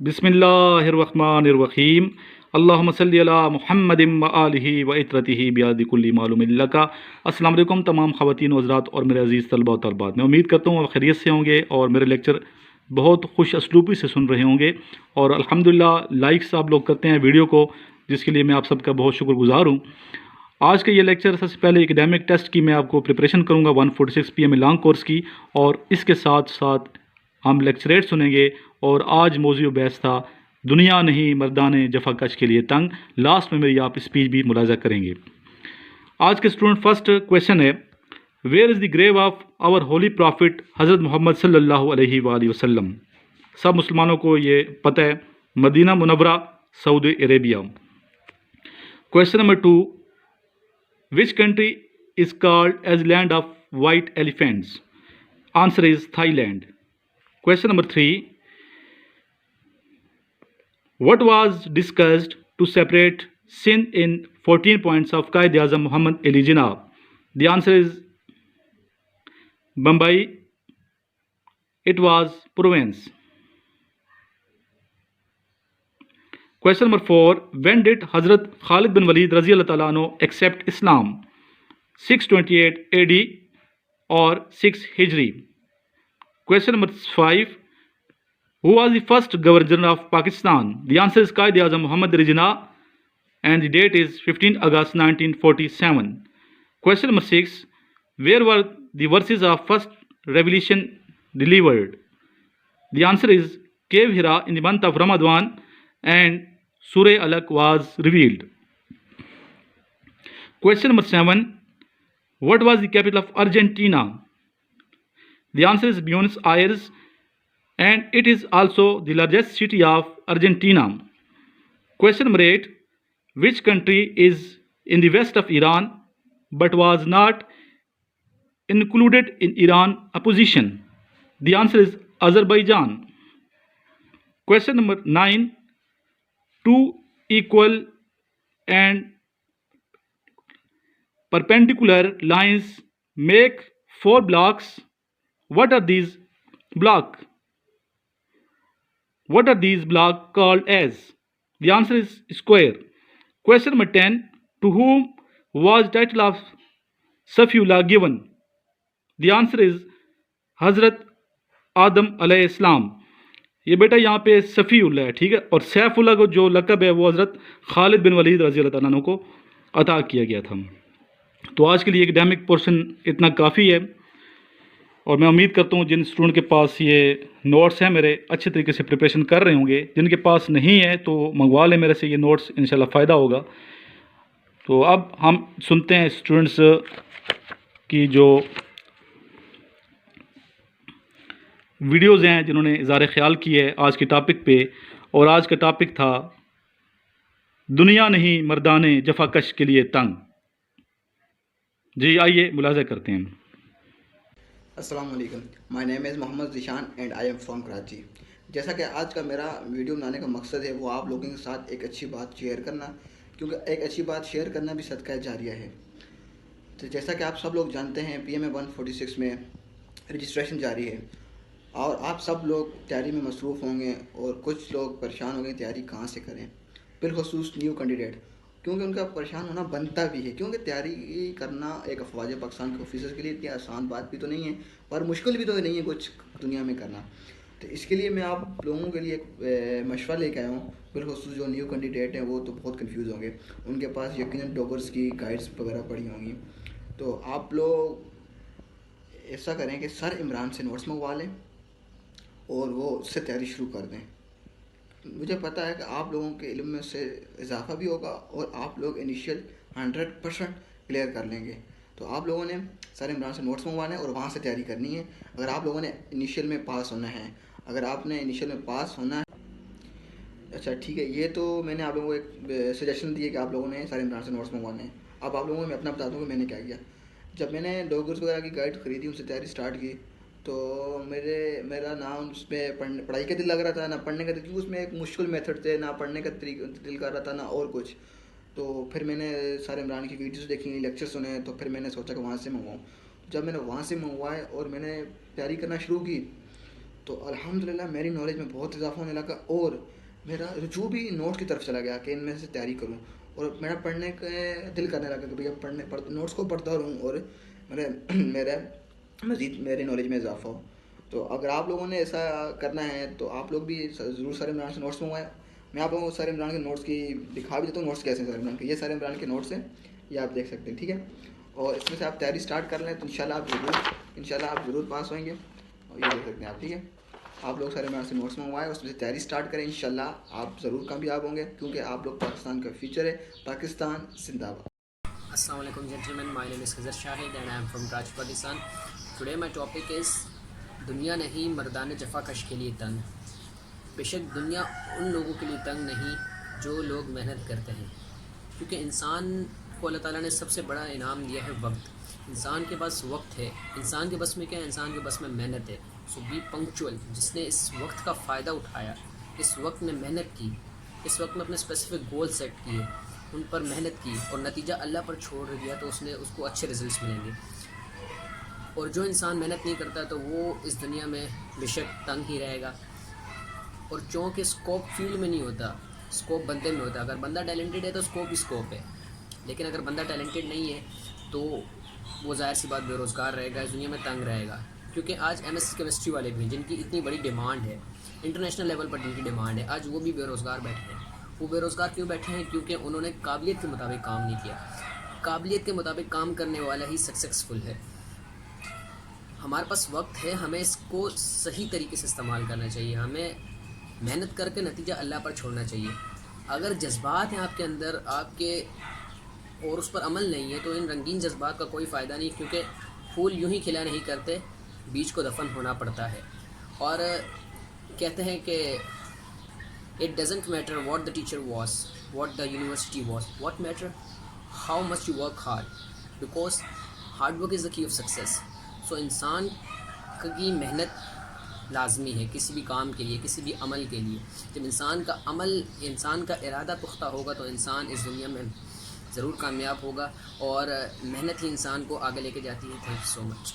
बिस्मिल्लाहिर्रहमानिर्रहीम अल्लाहुम्मा सल्ली अला मुहम्मदिन व आलिहि व इत्रतिहि बियादि कुल्ली मालूमिन लका। अस्सलाम वालेकुम तमाम ख़वातीन व हज़रात और मेरे अज़ीज़ तलबा व तलबात, मैं उम्मीद करता हूँ आप खैरियत से होंगे और मेरे लेक्चर बहुत खुश असलूबी से सुन रहे होंगे। और अल्हम्दुलिल्लाह लाइक्स आप लोग करते हैं वीडियो को, जिसके लिए मैं आप सबका बहुत शुक्रगुज़ार हूँ। आज का ये लेक्चर सबसे पहले एकेडमिक टेस्ट की मैं आपको प्रिपरेशन करूँगा 146 PM लॉन्ग कोर्स की, और इसके साथ साथ हम लेक्चरेट सुनेंगे। और आज मौज़ू बहस था दुनिया नहीं मर्दाने जफाकश के लिए तंग। लास्ट में मेरी आप स्पीच भी मुलाजा करेंगे। आज के स्टूडेंट फर्स्ट क्वेश्चन है, where is the grave of our holy prophet हज़रत मोहम्मद सल्लल्लाहु अलैहि वसल्लम। सब मुसलमानों को ये पता है, मदीना मुनव्वरा, Saudi Arabia. Question number 2, which country is called as land of white elephants? Answer is Thailand. Question number 3, what was discussed to separate Sindh in 14 points of Qaid-e-Azam Muhammad Ali Jinnah? The answer is Mumbai. It was Provence. Question number 4, when did Hazrat Khalid bin Walid Razi Allah Ta'ala anhu accept Islam? 628 AD or 6 Hijri? Question number 5, who was the first governor of Pakistan? The answer is Qaid-e-Azam Muhammad Ali Jinnah, and the date is 15 August 1947. Question number 6, where were the verses of first revelation delivered? The answer is Cave Hira in the month of Ramadan, and Surah Alaq was revealed. Question number 7, what was the capital of Argentina? The answer is Buenos Aires, and it is also the largest city of Argentina. Question number 8, which country is in the west of Iran but was not included in Iran opposition? The answer is Azerbaijan. Question number 9, two equal and perpendicular lines make 4 blocks. What are these blocks called as? The answer is square. Question number 10, to whom was title of Safiullah given? The answer is Hazrat Adam alayhi salam. ये बेटा यहाँ पे सफ़ीउल्लाह है, ठीक है, और सैफुल्लाह को जो लक़ब है वो हज़रत खालिद बिन वलीद रज़ी अल्लाह तआला अन्हु को अता किया गया था। तो आज के लिए एकेडमिक पोर्शन इतना काफ़ी है, और मैं उम्मीद करता हूँ जिन स्टूडेंट के पास ये नोट्स हैं मेरे अच्छे तरीके से प्रिपरेशन कर रहे होंगे। जिनके पास नहीं है तो मंगवा लें मेरे से ये नोट्स, इंशाल्लाह फ़ायदा होगा। तो अब हम सुनते हैं स्टूडेंट्स की जो वीडियोज़ हैं जिन्होंने इज़हार ख्याल की है आज के टॉपिक पे, और आज का टॉपिक था दुनिया नहीं मर्दाने जफाकश के लिए तंग। जी आइए मुलाज़ा करते हैं। अस्सलाम वालेकुम, my name is Muhammad Zeeshan and I am from Karachi. जैसा कि आज का मेरा वीडियो बनाने का मकसद है वो आप लोगों के साथ एक अच्छी बात शेयर करना, क्योंकि एक अच्छी बात शेयर करना भी सदका जारिया है। तो जैसा कि आप सब लोग जानते हैं PMA 146 में रजिस्ट्रेशन जारी है, और आप सब लोग तैयारी में मसरूफ़ होंगे, और कुछ लोग परेशान होंगे तैयारी कहाँ से करें, बिलखसूस न्यू कैंडिडेट, क्योंकि उनका परेशान होना बनता भी है, क्योंकि तैयारी करना एक अफवाज पाकिस्तान के ऑफिसर्स के लिए इतनी आसान बात भी तो नहीं है, पर मुश्किल भी तो नहीं है कुछ दुनिया में करना। तो इसके लिए मैं आप लोगों के लिए एक मशवरा लेके आया हूँ। बिलखसूस जो न्यू कैंडिडेट हैं वो तो बहुत कंफ्यूज होंगे, उनके पास यकीनन डॉगर्स की गाइड्स वगैरह पड़ी होंगी। तो आप लोग ऐसा करें कि सर इमरान से नोट्स मंगवा लें और वो उससे तैयारी शुरू कर दें। मुझे पता है कि आप लोगों के इल्म में से इजाफा भी होगा और आप लोग इनिशियल 100% क्लियर कर लेंगे। तो आप लोगों ने सर इमरान से नोट्स मंगवाने और वहाँ से तैयारी करनी है। अगर आप लोगों ने इनिशियल में पास होना है, अगर आपने इनिशियल में पास होना है, अच्छा ठीक है, ये तो मैंने आप लोगों को एक सजेशन दिया कि आप लोगों ने सर इमरान से नोट्स मंगवाने हैं। अब आप लोगों को मैं अपना बता दूँ कि मैंने क्या किया। जब मैंने डॉगर्स वगैरह की गाइड ख़रीदी, उनसे तैयारी स्टार्ट की, तो मेरा ना उसमें पढ़ाई का दिल लग रहा था ना पढ़ने का दिल, क्योंकि उसमें एक मुश्किल मेथड थे, ना पढ़ने का दिल कर रहा था ना और कुछ। तो फिर मैंने सारे इमरान की वीडियोस देखी, लेक्चर सुने, तो फिर मैंने सोचा कि वहाँ से मंगवाऊँ। जब मैंने वहाँ से मंगवाए और मैंने तैयारी करना शुरू की, تو الحمدللہ میری نالج میں بہت اضافہ ہونے لگا اور میرا رجوع بھی نوٹس کی طرف چلا گیا کہ ان میں سے تیاری کروں، اور میرا پڑھنے کا دل کرنے لگا کہ بھئی نوٹس کو پڑھتا رہوں اور میرے مزید میری نالج میں اضافہ ہو۔ تو اگر آپ لوگوں نے ایسا کرنا ہے تو آپ لوگ بھی ضرور سر عمران سے نوٹس منگوائیں۔ میں آپ لوگوں کو سر عمران کے نوٹس کی دکھا بھی دیتا ہوں، نوٹس کیسے ہیں سر عمران کے، یہ سر عمران کے نوٹس ہیں، یہ آپ دیکھ سکتے ہیں، ٹھیک ہے۔ اور اس میں سے آپ تیاری سٹارٹ کر لیں تو انشاءاللہ آپ ضرور پاس ہوئیں گے، اور یہ دیکھ سکتے ہیں آپ، ٹھیک ہے۔ آپ لوگ سر عمران سے نوٹس منگوائیں، اس میں سے تیاری سٹارٹ کریں، انشاءاللہ آپ ضرور کامیاب ہوں گے، کیونکہ آپ لوگ پاکستان کا فیوچر ہے۔ پاکستان زندہ باد۔ Assalamu alaikum gentlemen, my name is Khizr Shahid and I am from Karachi, Pakistan. Today my topic is دنیا نہیں مردان جفا کش کے لیے تنگ. بے شک دنیا ان لوگوں کے لیے تنگ نہیں جو لوگ محنت کرتے ہیں، کیونکہ انسان کو اللہ تعالیٰ نے سب سے بڑا انعام دیا ہے وقت. انسان کے پاس وقت ہے، انسان کے بس میں کیا ہے، انسان کے بس میں محنت ہے. سو بی پنکچوئل. جس نے اس وقت کا فائدہ اٹھایا، اس وقت نے محنت کی، اس وقت میں اپنے اسپیسیفک گول سیٹ کیے، ان پر محنت کی اور نتیجہ اللہ پر چھوڑ دیا، تو اس کو اچھے ریزلٹس ملیں گے. اور جو انسان محنت نہیں کرتا تو وہ اس دنیا میں بے شک تنگ ہی رہے گا. اور چونکہ اسکوپ فیلڈ میں نہیں ہوتا، اسکوپ بندے میں ہوتا ہے. اگر بندہ ٹیلنٹڈ ہے تو اسکوپ ہی اسکوپ ہے، لیکن اگر بندہ ٹیلنٹڈ نہیں ہے تو وہ ظاہر سی بات بے روزگار رہے گا، اس دنیا میں تنگ رہے گا. کیونکہ آج ایم ایس سی کیمسٹری والے بھی جن کی اتنی بڑی ڈیمانڈ ہے، انٹرنیشنل لیول پر جن کی ڈیمانڈ ہے، آج وہ بھی بے روزگار بیٹھے ہیں. وہ بے روزگار کیوں بیٹھے ہیں؟ کیونکہ انہوں نے قابلیت کے مطابق کام نہیں کیا. قابلیت کے مطابق کام کرنے والا ہی سکسیزفل ہے. ہمارے پاس وقت ہے، ہمیں اس کو صحیح طریقے سے استعمال کرنا چاہیے. ہمیں محنت کر کے نتیجہ اللہ پر چھوڑنا چاہیے. اگر جذبات ہیں آپ کے اندر، آپ کے، اور اس پر عمل نہیں ہے، تو ان رنگین جذبات کا کوئی فائدہ نہیں، کیونکہ پھول یوں ہی کھلا نہیں کرتے، بیج کو دفن ہونا پڑتا ہے. اور کہتے ہیں کہ it doesn't matter what the teacher was, what the university was, what matter how much you work hard, because hard work is the key of success. So انسان کی محنت لازمی ہے کسی بھی کام کے لیے، کسی بھی عمل کے لیے. جب انسان کا عمل، انسان کا ارادہ پختہ ہوگا تو انسان اس دنیا میں ضرور کامیاب ہوگا، اور محنت ہی انسان کو آگے لے کے جاتی ہے. تھینک یو سو مچ.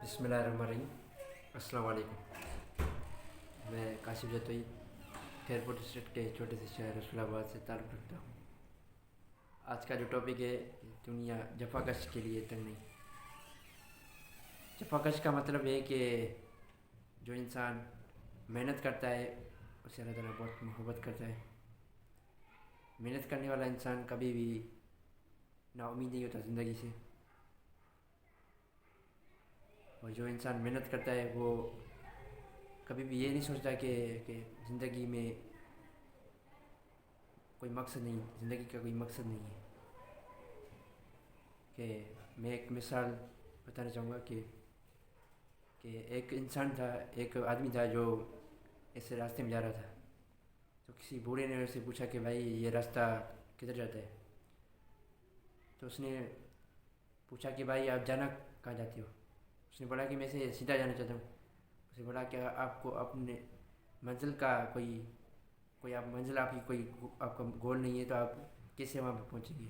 بسم اللہ الرحمن الرحیم. السلام علیکم. میں کاشف جتوئی خیرپور ڈسٹرکٹ کے چھوٹے سے شہر رسول آباد سے تعلق رکھتا ہوں. آج کا جو ٹاپک ہے، دنیا جفا کش کے لیے تنگ نہیں. جفا کش کا مطلب ہے کہ جو انسان محنت کرتا ہے اسے اللہ تعالیٰ بہت محبت کرتا ہے. محنت کرنے والا انسان کبھی بھی نا امید نہیں ہوتا زندگی سے. اور جو انسان محنت کرتا ہے وہ کبھی بھی یہ نہیں سوچتا کہ زندگی میں کوئی مقصد نہیں، زندگی کا کوئی مقصد نہیں ہے. کہ میں ایک مثال بتانا چاہوں گا کہ ایک انسان تھا، ایک آدمی تھا جو ایسے راستے میں جا رہا تھا. تو کسی بوڑھے نے اسے پوچھا کہ بھائی یہ راستہ کدھر جاتا ہے؟ تو اس نے پوچھا کہ بھائی آپ جانا کہاں جاتے ہو؟ اس نے بولا کہ میں سے سیدھا جانا چاہتا ہوں. اسے بولا کہ آپ کو اپنے منزل کا کوئی آپ منزل، آپ کی کوئی آپ کا گول نہیں ہے تو آپ کیسے وہاں پہ پہنچیں گے؟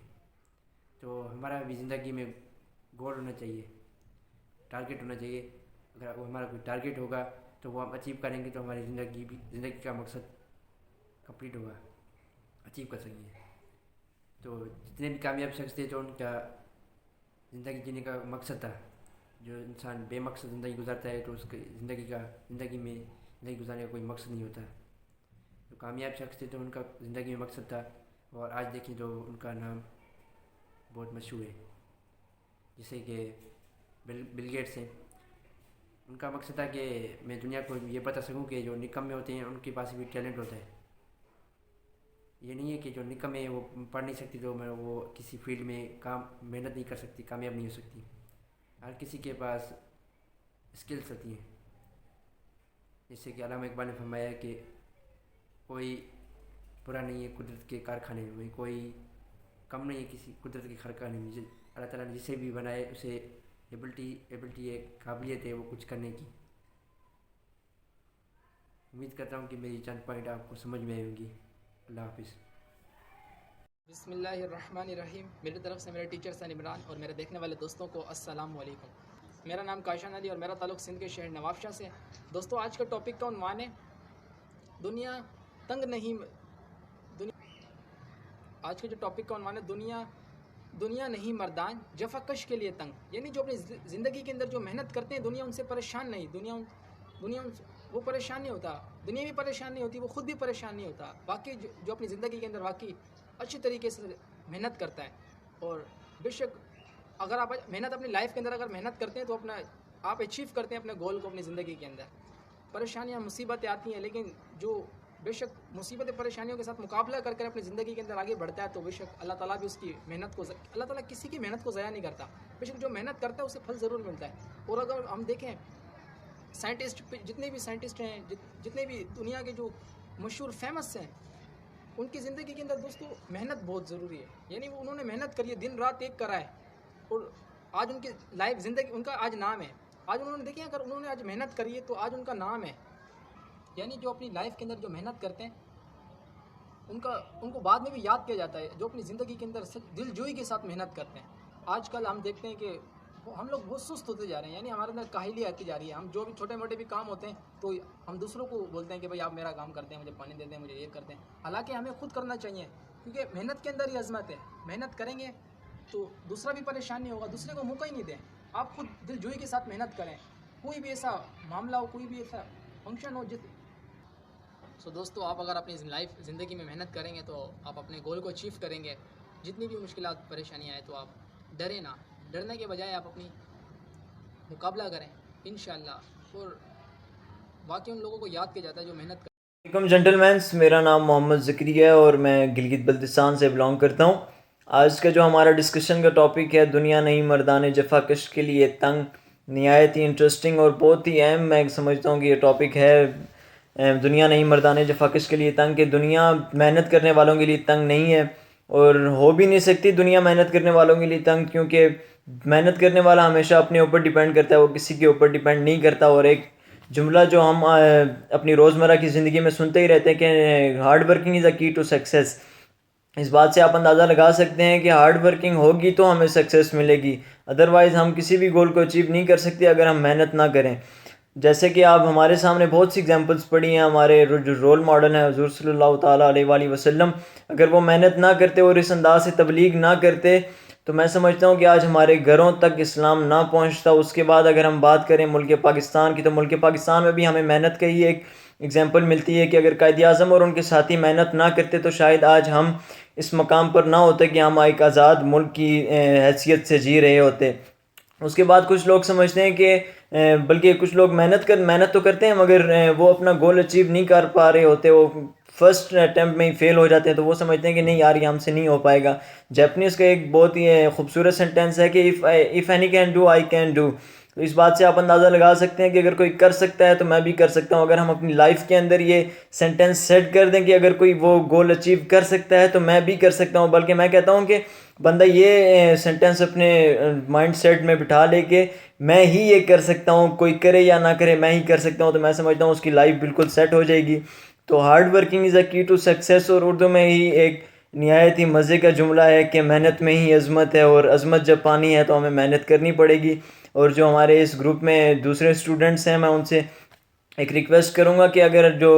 تو ہمارا بھی زندگی میں گول ہونا چاہیے، ٹارگیٹ ہونا چاہیے. اگر وہ ہمارا کوئی ٹارگیٹ ہوگا تو وہ ہم اچیو کریں گے تو ہماری زندگی کا مقصد کمپلیٹ ہوگا، اچیو کر سکیں گے. تو جتنے بھی کامیاب شخص تھے تو ان کا زندگی جینے کا مقصد تھا. جو انسان بے مقصد زندگی گزارتا ہے تو اس کی زندگی میں زندگی گزارنے کا کوئی مقصد نہیں ہوتا. جو کامیاب شخص تھے تو ان کا زندگی میں مقصد تھا، اور آج دیکھیں تو ان کا نام بہت مشہور ہے. جیسے کہ بل گیٹس ہیں. ان کا مقصد تھا کہ میں دنیا کو یہ بتا سکوں کہ جو نکمے ہوتے ہیں ان کے پاس بھی ٹیلنٹ ہوتا ہے. یہ نہیں ہے کہ جو نکمے وہ پڑھ نہیں سکتی تو وہ کسی فیلڈ میں محنت نہیں کر سکتی، کامیاب نہیں ہو سکتی. ہر کسی کے پاس اسکلس ہوتی ہیں. جیسے کہ علامہ اقبال نے فرمایا کہ کوئی برا نہیں ہے قدرت کے کارخانے میں، کوئی کم نہیں ہے کسی قدرت کے کارخانے میں. اللہ تعالیٰ نے جسے بھی بنائے اسے ایبلٹی ہے، قابلیت ہے وہ کچھ کرنے کی. امید کرتا ہوں کہ میری چند پوائنٹ آپ کو سمجھ میں آئیں گی. اللہ حافظ. بسم اللہ الرحمن الرحیم. میری طرف سے میرے ٹیچر سن عمران اور میرے دیکھنے والے دوستوں کو السلام علیکم. मेरा नाम काशान अली और मेरा ताल्लुक़ सिंध के शहर नवाबशाह से है। दोस्तों, आज का टॉपिक का उन्वान है दुनिया तंग नहीं दुनिया आज के जो टॉपिक का उन्वान है दुनिया नहीं मर्दान जफाकश के लिए तंग। यानी जो अपनी ज़िंदगी के अंदर जो मेहनत करते हैं, दुनिया उनसे परेशान नहीं, वो परेशान नहीं होता, दुनिया भी परेशान नहीं होती, वो खुद भी परेशान नहीं होता। बाकी जो अपनी ज़िंदगी के अंदर वाकई अच्छी तरीके से मेहनत करता है, और बेशक अगर आप मेहनत अपनी लाइफ के अंदर अगर मेहनत करते हैं तो आप अचीव करते हैं अपने गोल को अपनी ज़िंदगी के अंदर। परेशानियाँ मुसीबतें आती हैं, लेकिन जो बेशक मुसीबतें परेशानियों के साथ मुकाबला कर अपनी ज़िंदगी के अंदर आगे बढ़ता है, तो बेशक अल्लाह ताला भी उसकी मेहनत को अल्लाह ताला किसी की मेहनत को ज़ाया नहीं करता। बेशक जो मेहनत करता है उसे फल ज़रूर मिलता है। और अगर हम देखें साइंटिस्ट, जितने भी साइंटिस्ट हैं, जितने भी दुनिया के जो मशहूर फेमस हैं, उनकी ज़िंदगी के अंदर दोस्तों मेहनत बहुत ज़रूरी है। यानी वो उन्होंने मेहनत करी है, दिन रात एक करा है, और आज उनकी लाइफ ज़िंदगी उनका आज नाम है। आज उन्होंने देखिए, अगर उन्होंने आज मेहनत करी है तो आज उनका नाम है। यानी जो अपनी लाइफ के अंदर जो मेहनत करते हैं उनको बाद में भी याद किया जाता है, जो अपनी ज़िंदगी के अंदर दिलजोई के साथ मेहनत करते हैं। आजकल हम देखते हैं कि हम लोग बहुत सुस्त होते जा रहे हैं, यानी हमारे अंदर काहिली आती जा रही है। हम जो भी छोटे मोटे भी काम होते हैं तो हम दूसरों को बोलते हैं कि भाई आप मेरा काम करते हैं, मुझे पानी देते हैं, मुझे ये करते हैं। हालांकि हमें खुद करना चाहिए, क्योंकि मेहनत के अंदर ही अजमत है। मेहनत करेंगे तो दूसरा भी परेशान नहीं होगा, दूसरे को मौका ही नहीं दें। आप खुद दिलजोई के साथ मेहनत करें। कोई भी ऐसा मामला हो, कोई भी ऐसा फंक्शन हो सो दोस्तों, आप अगर अपनी ज़िंदगी में मेहनत करेंगे तो आप अपने गोल को अचीव करेंगे। जितनी भी मुश्किलात परेशानियाँ आए तो आप डरें ना, डरने के बजाय आप अपनी मुकाबला करें इंशाअल्लाह। और बाकी उन लोगों को याद किया जाता है जो मेहनत वेलकम जेंटलमैन्स, मेरा नाम मोहम्मद ज़करिया है और मैं गिलगित बल्तिस्तान से बिलोंग करता हूँ। आज का जो हमारा डिस्कशन का टॉपिक है, दुनिया नहीं मर्दाने जफाकश के लिए तंग। नहायत ही इंटरेस्टिंग और बहुत ही अहम मैं समझता हूँ कि ये टॉपिक है। दुनिया नहीं मर्दाने जफाकश के लिए तंग, कि दुनिया मेहनत करने वालों के लिए तंग नहीं है, और हो भी नहीं सकती दुनिया मेहनत करने वालों के लिए तंग, क्योंकि मेहनत करने वाला हमेशा अपने ऊपर डिपेंड करता है, वो किसी के ऊपर डिपेंड नहीं करता। और एक जुमला जो हम अपनी रोज़मर्रा की ज़िंदगी में सुनते ही रहते हैं कि हार्ड वर्किंग इज़ अ की टू सक्सेस। इस बात से आप अंदाज़ा लगा सकते हैं कि हार्ड वर्किंग होगी तो हमें सक्सेस मिलेगी, अदरवाइज़ हम किसी भी गोल को अचीव नहीं कर सकते अगर हम मेहनत ना करें। जैसे कि आप हमारे सामने बहुत सी एग्जांपल्स पड़ी हैं, हमारे जो रोल मॉडल हैं हुज़ूर सल्लल्लाहु ताला अलैहि वसल्लम, अगर वो मेहनत ना करते और इस अंदाज से तबलीग ना करते तो मैं समझता हूँ कि आज हमारे घरों तक इस्लाम ना पहुँचता। उसके बाद अगर हम बात करें मुल्क पाकिस्तान की, तो मुल्क पाकिस्तान में भी हमें मेहनत का ही एक एग्जांपल मिलती है कि अगर कायद आज़म और उनके साथी मेहनत ना करते तो शायद आज हम इस मकाम पर ना होते कि हम एक आज़ाद मुल्क की हैसियत से जी रहे होते। उसके बाद कुछ लोग समझते हैं कि बल्कि कुछ लोग मेहनत तो करते हैं मगर वो अपना गोल अचीव नहीं कर पा रहे होते, वो फर्स्ट अटैम्प्ट में ही फेल हो जाते हैं, तो वो समझते हैं कि नहीं यार ये हमसे नहीं हो पाएगा। जैपनीज़ का एक बहुत ही खूबसूरत सेंटेंस है कि if any can do I can do. तो इस बात से आप अंदाज़ा लगा सकते हैं कि अगर कोई कर सकता है तो मैं भी कर सकता हूँ। अगर हम अपनी लाइफ के अंदर ये सेंटेंस सेट कर दें कि अगर कोई वो गोल अचीव कर सकता है तो मैं भी कर सकता हूँ, बल्कि मैं कहता हूँ कि बंदा ये सेंटेंस अपने माइंड सेट में बिठा ले कि मैं ही ये कर सकता हूँ, कोई करे या ना करे मैं ही कर सकता हूँ, तो मैं समझता हूँ उसकी लाइफ बिल्कुल सेट हो जाएगी। तो हार्ड वर्किंग इज़ अ की टू सक्सेस, और उर्दू में ही एक नहायत ही मज़े का जुमला है कि मेहनत में ही अज़मत है, और अज़मत जब पानी है तो हमें मेहनत करनी पड़ेगी। और जो हमारे इस ग्रुप में दूसरे स्टूडेंट्स हैं, मैं उनसे एक रिक्वेस्ट करूँगा कि अगर जो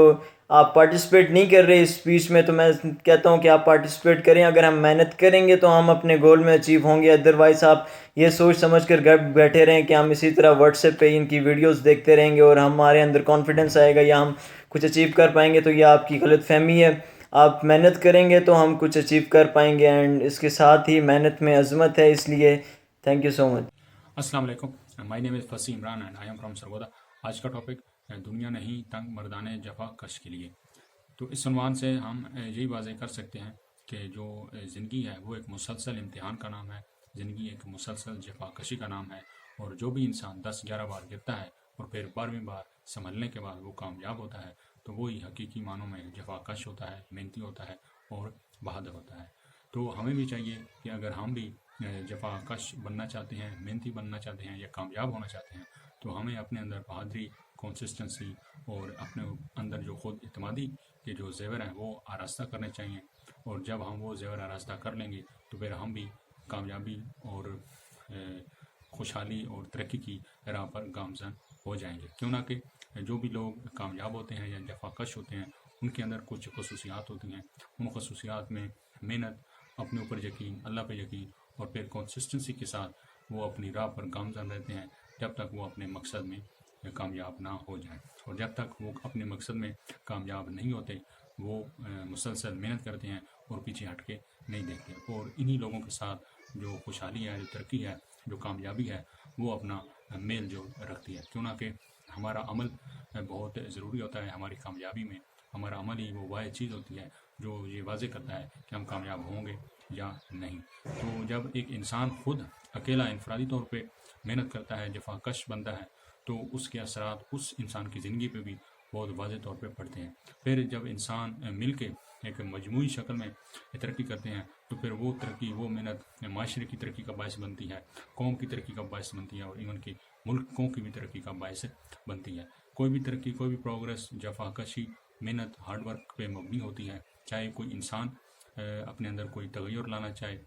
आप पार्टिसिपेट नहीं कर रहे इस स्पीच में, तो मैं कहता हूँ कि आप पार्टिसिपेट करें। अगर हम मेहनत करेंगे तो हम अपने गोल में अचीव होंगे, अदरवाइज़ आप ये सोच समझ कर घर बैठे रहें कि हम इसी तरह व्हाट्सएप पे इनकी वीडियोस देखते रहेंगे और हमारे अंदर कॉन्फिडेंस आएगा या हम कुछ अचीव कर पाएंगे, तो ये आपकी गलत फहमी है। आप मेहनत करेंगे तो हम कुछ अचीव कर पाएंगे, एंड इसके साथ ही मेहनत में अज़मत है, इसलिए थैंक यू सो मच। अस्सलाम वालेकुम, माय नेम इज़ फसी Imran and I am from Sargodha. आज का टॉपिक दुनिया नहीं तंग मर्दाने जफा कश के लिए। तो इस उन्वान से हम यही वाज़ेह कर सकते हैं कि जो ज़िंदगी है वो एक मुसलसल इम्तिहान का नाम है, ज़िंदगी एक मुसलसल जफाकशी का नाम है, और जो भी इंसान 10-11 बार गिरता है और फिर 12वीं बार संभलने के बाद वो कामयाब होता है, तो वही हकीकी मानों में जफाकश होता है, मेहनती होता है और बहादुर होता है। तो हमें भी चाहिए कि अगर हम भी जफाकश बनना चाहते हैं, मेहनती बनना चाहते हैं या कामयाब होना चाहते हैं, तो हमें अपने अंदर बहादुरी, कंसिस्टेंसी और अपने अंदर जो खुद इत्मीदी के जो ज़ेवर हैं वो आरास्ता करने चाहिए। और जब हम वो ज़ेवर आरास्ता कर लेंगे तो फिर हम भी कामयाबी और खुशहाली और तरक्की की राह पर गामजन हो जाएंगे। क्यों ना कि जो भी लोग कामयाब होते हैं या जफाकश होते हैं उनके अंदर कुछ खसूसियात होती हैं। उन खसूसियात में मेहनत, अपने ऊपर यकीन, अल्लाह पे यकीन और फिर कंसिस्टेंसी के साथ वो अपनी राह पर गामजन रहते हैं जब तक वो अपने मकसद में कामयाब ना हो जाएं। और जब तक वो अपने मकसद में कामयाब नहीं होते वो मुसलसल मेहनत करते हैं और पीछे हट के नहीं देखते। और इन्हीं लोगों के साथ जो खुशहाली है, जो तरक्की है, जो कामयाबी है, वो अपना मेल जो रखती है। क्यों ना कि हमारा अमल बहुत ज़रूरी होता है हमारी कामयाबी में। हमारा अमल ही वो वाहिद चीज़ होती है जो ये वाज़े करता है कि हम कामयाब होंगे या नहीं। तो जब एक इंसान खुद अकेला इनफरादी तौर पे मेहनत करता है, जफाकश बनता है, तो उसके असरात उस इंसान की ज़िंदगी पे भी बहुत वाज़े तौर पे पड़ते हैं। फिर जब इंसान मिल के एक मजमूई शक्ल में तरक्की करते हैं तो फिर वो तरक्की, वो मेहनत माशरे की तरक्की का बायस बनती है, कौम की तरक्की का बायस बनती है और इवन की मुल्कों की भी तरक्की का बायस बनती है। कोई भी तरक्की, कोई भी प्रोग्रेस जफाकशी, मेहनत, हार्ड वर्क पे मबनी होती है। चाहे कोई इंसान अपने अंदर कोई तगय्युर लाना चाहे,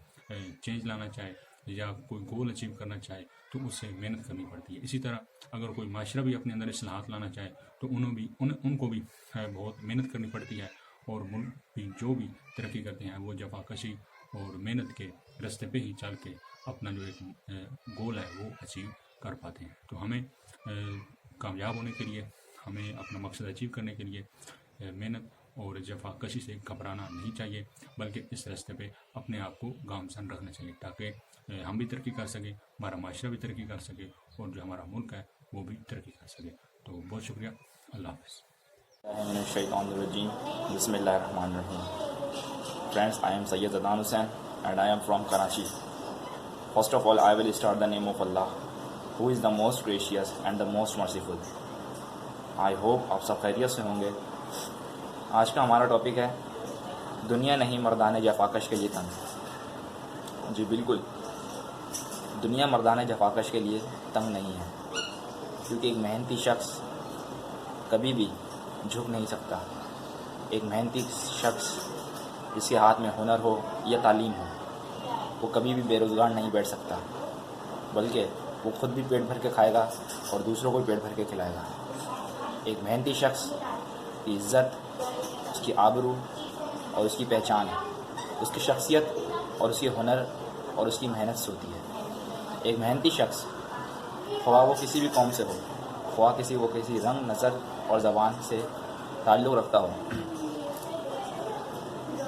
चेंज लाना चाहे या कोई गोल अचीव करना चाहे तो उससे मेहनत करनी पड़ती है। इसी तरह अगर कोई माशरा भी अपने अंदर इस्लाहात लाना चाहे तो उनको भी बहुत मेहनत करनी पड़ती है। और मुल्क भी जो भी तरक्की करते हैं वो जफाकशी और मेहनत के रास्ते पे ही चल के अपना जो एक गोल है वो अचीव कर पाते हैं। तो हमें कामयाब होने के लिए, हमें अपना मकसद अचीव करने के लिए मेहनत और जफाकशी से घबराना नहीं चाहिए, बल्कि इस रास्ते पे अपने आप को गामजन रखना चाहिए ताकि हम भी तरक्की कर सकें, हमारा माशरा भी तरक्की कर सके और जो हमारा मुल्क है वो भी तरक्की कर सके। तो बहुत शुक्रिया, अल्लाह हाफ़िज़। Bismillahirrahmanirrahim. Friends, I am Sayyid Adan Hussain and I am from Karachi. First of all, I will start the name of Allah, who is the most gracious and the most merciful. I hope आप सब खैरियत से होंगे। आज का हमारा topic है दुनिया नहीं मर्दाने जफाकश के लिए तंग। जी बिल्कुल, दुनिया मर्दाने जफाकश के लिए तंग नहीं है, क्योंकि एक मेहनती शख्स कभी भी झुक नहीं सकता। एक मेहनती शख्स जिसके हाथ में हुनर हो या तालीम हो, वो कभी भी बेरोज़गार नहीं बैठ सकता, बल्कि वो खुद भी पेट भर के खाएगा और दूसरों को भी पेट भर के खिलाएगा। एक मेहनती शख्स की इज़्ज़त, उसकी आबरू और उसकी पहचान उसकी शख्सियत और उसके हुनर और उसकी मेहनत से होती है। एक मेहनती शख्स ख्वाह वो किसी भी कौम से हो, ख्वाह वो किसी रंग, नस्ल और ज़बान से ताल्लुक़ रखता हो,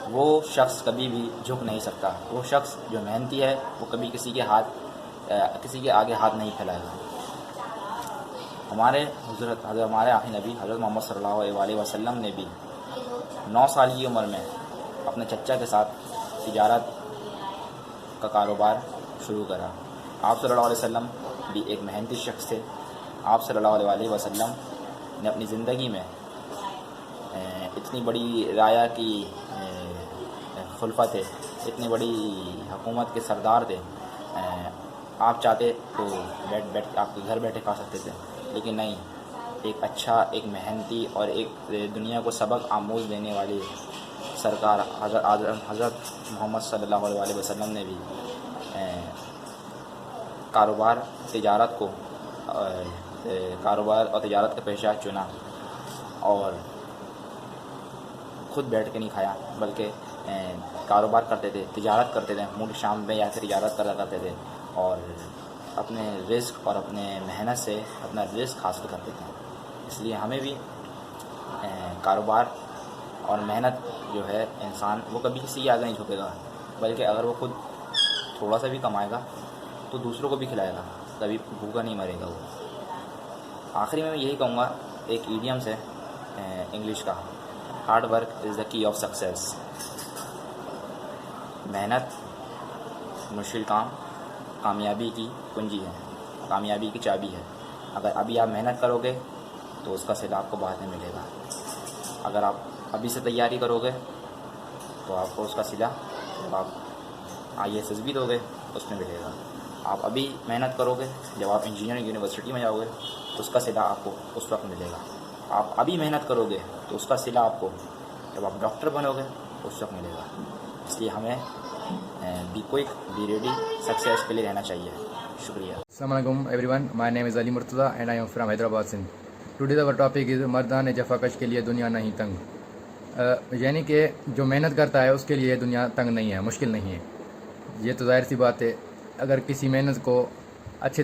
वो शख्स कभी भी झुक नहीं सकता। वो शख्स जो मेहनती है वो कभी किसी के आगे हाथ नहीं फैलाएगा। हमारे आखिरी नबी हज़रत मोहम्मद सल्लल्लाहु अलैहि वसल्लम ने भी 9 साल की उम्र में अपने चचा के साथ तिजारत का कारोबार शुरू करा। आप सल्लल्लाहु अलैहि वसल्लम भी एक मेहनती शख्स थे। आप सल्लल्लाहु अलैहि वसल्लम ने अपनी ज़िंदगी में इतनी बड़ी राया की खुलफा थे, इतनी बड़ी हुकूमत के सरदार थे। आप चाहते तो बैठ आपके घर बैठे खा सकते थे, लेकिन नहीं, एक अच्छा, एक मेहनती और एक दुनिया को सबक आमूज़ देने वाली सरकार हज़रत मोहम्मद सल्लल्लाहु अलैहि वसल्लम ने भी कारोबार और तिजारत का पेशा चुना और ख़ुद बैठ के नहीं खाया, बल्कि कारोबार करते थे, तिजारत करते थे, मुल्क शाम में या फिर तिजारत करा करते थे और अपने रिस्क और अपने मेहनत से अपना रिस्क हासिल करते थे। इसलिए हमें भी कारोबार और मेहनत जो है, इंसान वो कभी किसी के आगे नहीं झुकेगा, बल्कि अगर वो खुद थोड़ा सा भी कमाएगा तो दूसरों को भी खिलाएगा, कभी भूखा नहीं मरेगा वो। आखिरी में मैं यही कहूँगा, एक इडियम से इंग्लिश का, hard work is the key of success. मेहनत, मुश्किल काम कामयाबी की कुंजी है, कामयाबी की चाबी है। अगर अभी आप मेहनत करोगे तो उसका सिला आपको बाद में मिलेगा। अगर आप अभी से तैयारी करोगे तो आपको उसका सिला, जब आप IAS भी दोगे उसमें मिलेगा। आप अभी मेहनत करोगे, जब आप इंजीनियरिंग यूनिवर्सिटी में जाओगे तो उसका सिला आपको उस वक्त मिलेगा। आप अभी मेहनत करोगे तो उसका सिला आपको जब आप डॉक्टर बनोगे उस वक्त मिलेगा। इसलिए हमें be quick, be ready, success के लिए रहना चाहिए। شکریہ. Assalamualaikum everyone. My name is Ali Murtaza and I am from Hyderabad, Sindh. Today our topic is مردان جفاکش کے لیے دنیا نہیں تنگ. یعنی کہ جو محنت کرتا ہے اس کے لیے دنیا تنگ نہیں ہے، مشکل نہیں ہے. یہ تو ظاہر سی بات ہے. اگر کسی محنت کو اچھے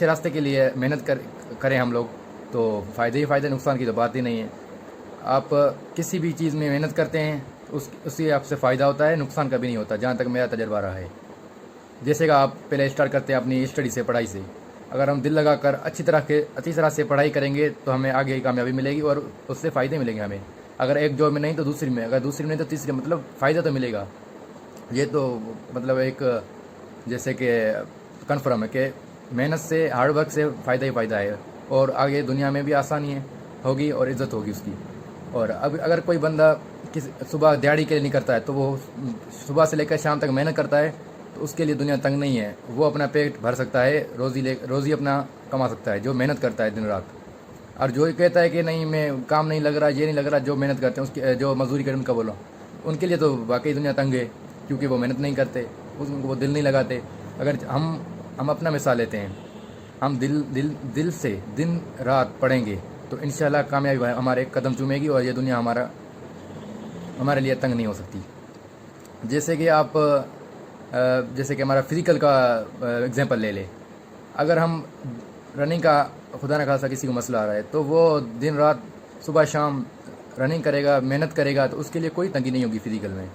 راستے کے لیے محنت کریں ہم لوگ تو فائدے ہی فائدے، نقصان کی تو بات ہی نہیں ہے. آپ کسی بھی چیز میں محنت کرتے ہیں اس سے آپ سے فائدہ ہوتا ہے، نقصان کبھی نہیں ہوتا، جہاں تک میرا تجربہ رہا ہے. جیسے کہ آپ پہلے اسٹارٹ کرتے ہیں اپنی اسٹڈی سے، پڑھائی سے. اگر ہم دل لگا کر اچھی طرح سے پڑھائی کریں گے تو ہمیں آگے کامیابی ملے گی اور اس سے فائدے ملیں گے ہمیں. اگر ایک جاب میں نہیں تو دوسری میں، اگر دوسری میں نہیں تو تیسری، مطلب فائدہ تو ملے گا. یہ تو مطلب ایک جیسے کہ کنفرم ہے کہ محنت سے، ہارڈ ورک سے فائدہ ہی فائدہ ہے، اور آگے دنیا میں بھی آسانی ہوگی اور عزت ہوگی اس کی. اور اب اگر کوئی بندہ صبح دیہڑی کے لیے نہیں کرتا ہے تو وہ صبح سے لے کر شام تک محنت کرتا ہے تو اس کے لیے دنیا تنگ نہیں ہے. وہ اپنا پیٹ بھر سکتا ہے، روزی اپنا کما سکتا ہے جو محنت کرتا ہے دن رات. اور جو کہتا ہے کہ نہیں میں کام نہیں لگ رہا، یہ نہیں لگ رہا، جو محنت کرتے ہیں اس کے، جو مزدوری کریں ان کا بولو، ان کے لیے تو واقعی دنیا تنگ ہے، کیونکہ وہ محنت نہیں کرتے، وہ دل نہیں لگاتے. اگر ہم اپنا مثال لیتے ہیں، ہم دل سے دن رات پڑھیں گے تو انشاءاللہ کامیابی ہمارے قدم چومے گی اور یہ دنیا ہمارے لیے تنگ نہیں ہو سکتی. جیسے کہ ہمارا فزیکل کا اگزامپل لے لیں. اگر ہم رننگ کا خدا نہ خاصا کسی کو مسئلہ آ رہا ہے تو وہ دن رات صبح شام رننگ کرے گا، محنت کرے گا تو اس کے لیے کوئی تنگی نہیں ہوگی فزیکل میں.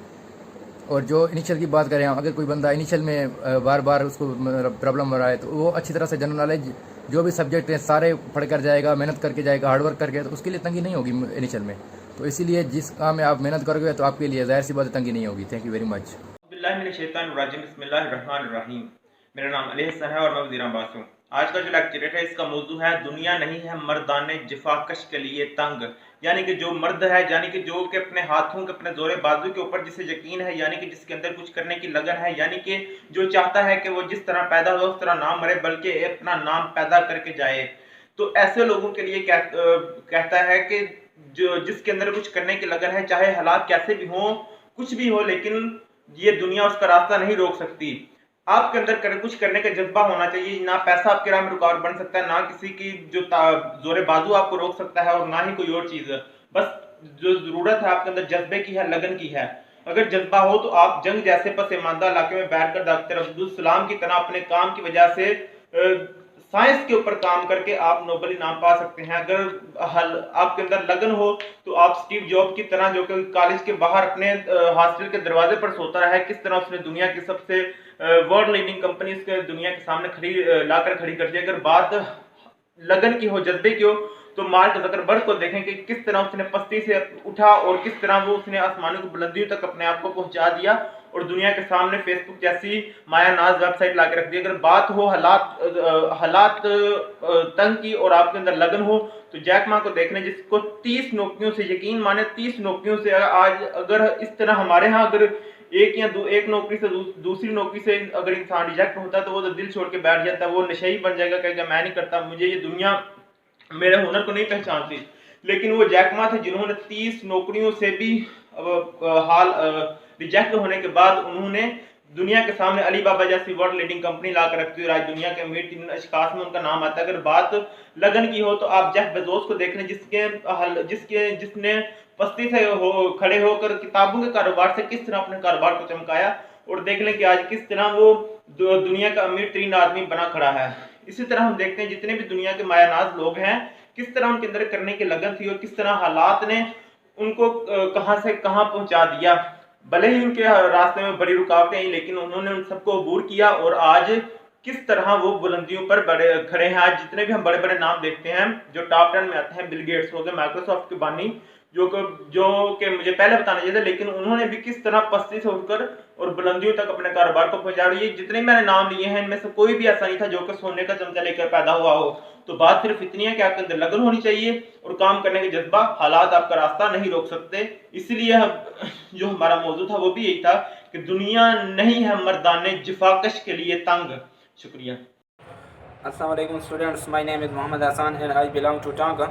اور جو انیشل کی بات کریں ہم، اگر کوئی بندہ انیشل میں بار بار اس کو پرابلم ہو رہا ہے تو وہ اچھی طرح سے جنرل نالج جو بھی سبجیکٹ ہیں سارے پڑھ کر جائے گا، محنت کر کے جائے گا، ہارڈ ورک کر کے، تو اس کے لیے تنگی نہیں ہوگی انیشل میں. تو اسی لیے جس کام میں آپ محنت کرو گے تو آپ کے لیے ظاہر سی بات تنگی نہیں ہوگی. Thank you very much. باللہ من الشیطان الرجیم، بسم اللہ الرحمن الرحیم. میرا نام علی حسن ہے اور میں وزیر آباد ہوں. آج کا جو لیکچر ہے اس کا موضوع ہے دنیا نہیں ہے مردان جفاکش کے لیے تنگ. یعنی کہ جو مرد ہے، یعنی کہ جو کہ اپنے ہاتھوں کے، اپنے زور بازو کے اوپر جسے یقین ہے، یعنی کہ جس کے اندر کچھ کرنے کی لگن ہے، یعنی کہ جو چاہتا ہے کہ وہ جس طرح پیدا ہو اس طرح نہ مرے بلکہ اپنا نام پیدا کر کے جائے، تو ایسے لوگوں کے لیے کہتا ہے کہ جو جس کے اندر کچھ کرنے کی لگن ہے، چاہے حالات کیسے بھی ہوں، کچھ بھی ہو، لیکن یہ دنیا اس کا راستہ نہیں روک سکتی. آپ کے اندر کچھ کرنے کا جذبہ ہونا چاہیے. نہ پیسہ آپ کے راہ میں رکاوٹ بن سکتا ہے، نہ کسی کی جو زور بازو آپ کو روک سکتا ہے، اور نہ ہی کوئی اور چیز. بس جو ضرورت ہے آپ کے اندر جذبے کی ہے، لگن کی ہے. اگر جذبہ ہو تو آپ جنگ جیسے پسماندہ علاقے میں بیٹھ کر ڈاکٹر عبدالسلام کی طرح اپنے کام کی وجہ سے سائنس کے اوپر کام کر کے آپ نوبل انعام پا سکتے ہیں. اگر آپ کے اندر لگن ہو تو آپ سٹیو جاب کی طرح، جو کہ کالج کے باہر اپنے ہاسٹل کے دروازے پر سوتا رہا ہے، کس طرح اس نے دنیا کی سب سے ورلڈ لیڈنگ کمپنیز کے دنیا کے سامنے لا کر کھڑی کر دی. اگر بات لگن کی ہو، جذبے کی ہو، تو مارک زکربرگ کو دیکھیں کہ کس طرح اس نے پستی سے اٹھا اور کس طرح وہ اس نے آسمانوں کی بلندیوں تک اپنے آپ کو پہنچا دیا اور دنیا کے سامنے فیس بک جیسی مایا ناز ویب سائٹ لا کے رکھ دی. اگر بات ہو حالات تنگ کی اور آپ کے اندر لگن ہو تو جیک ما کو دیکھنے، جس کو 30 نوکریوں سے، یقین مانے 30 نوکریوں سے، آج اگر اس طرح ہمارے ہاں اگر ایک نوکری سے دوسری نوکری سے اگر انسان ریجیکٹ ہوتا ہے تو وہ دل چھوڑ کے بیٹھ جاتا ہے، وہ نشئی بن جائے گا، کہے گا میں نہیں کرتا، مجھے یہ دنیا میرے ہنر کو نہیں پہچانتی. لیکن وہ جیک ما تھے جنہوں نے 30 نوکریوں سے بھی ریجیکٹ ہونے کے بعد انہوں نے دنیا کے سامنے علی بابا جیسی ورلڈ لیڈنگ کمپنی لا کر رکھتی ہے اور آج دنیا کے امیر 3 اشخاص میں ان کا نام آتا ہے. اگر بات لگن کی ہو تو آپ جیف بیزوس کو دیکھ لیں، جس نے پستی سے کھڑے ہو کر کتابوں کے کاروبار سے کس طرح اپنے کاروبار کو چمکایا، اور دیکھ لیں کہ آج کس طرح وہ دنیا کا امیر 3 آدمی بنا کھڑا ہے. اسی طرح ہم دیکھتے ہیں جتنے بھی دنیا کے مایا ناز لوگ ہیں، کس طرح ان کے اندر کرنے کی لگن تھی اور کس طرح حالات نے ان کو کہاں سے کہاں پہنچا دیا. بھلے ہی ان کے راستے میں بڑی رکاوٹیں ہیں لیکن انہوں نے ان سب کو عبور کیا اور آج کس طرح وہ بلندیوں پر کھڑے ہیں. آج جتنے بھی ہم بڑے بڑے نام دیکھتے ہیں جو ٹاپ 10 میں آتے ہیں، بل گیٹس ہو گئے، مائکروسافٹ کے بانی، جو کہ مجھے پہلے بتانا چاہیے تھا، لیکن انہوں نے بھی کس طرح پستی سے اٹھ کر اور بلندیوں تک اپنے کاروبار کو پہنچا رہی ہے. جتنے میں نے نام لیے ہیں ان میں سے کوئی بھی ایسا نہیں تھا جو کہ سونے کا چمچہ لے کر پیدا ہوا ہو. تو بات صرف اتنی ہے کہ آپ کے اندر لگن ہونی چاہیے اور کام کرنے کا جذبہ. حالات آپ کا راستہ نہیں روک سکتے. اسی لیے جو ہمارا موضوع تھا وہ بھی یہی تھا کہ دنیا نہیں ہے مردان جفاکش کے لیے تنگ. شکریہ. Assalamu alaikum students, my name is Muhammad Hassan and I belong to Tonga.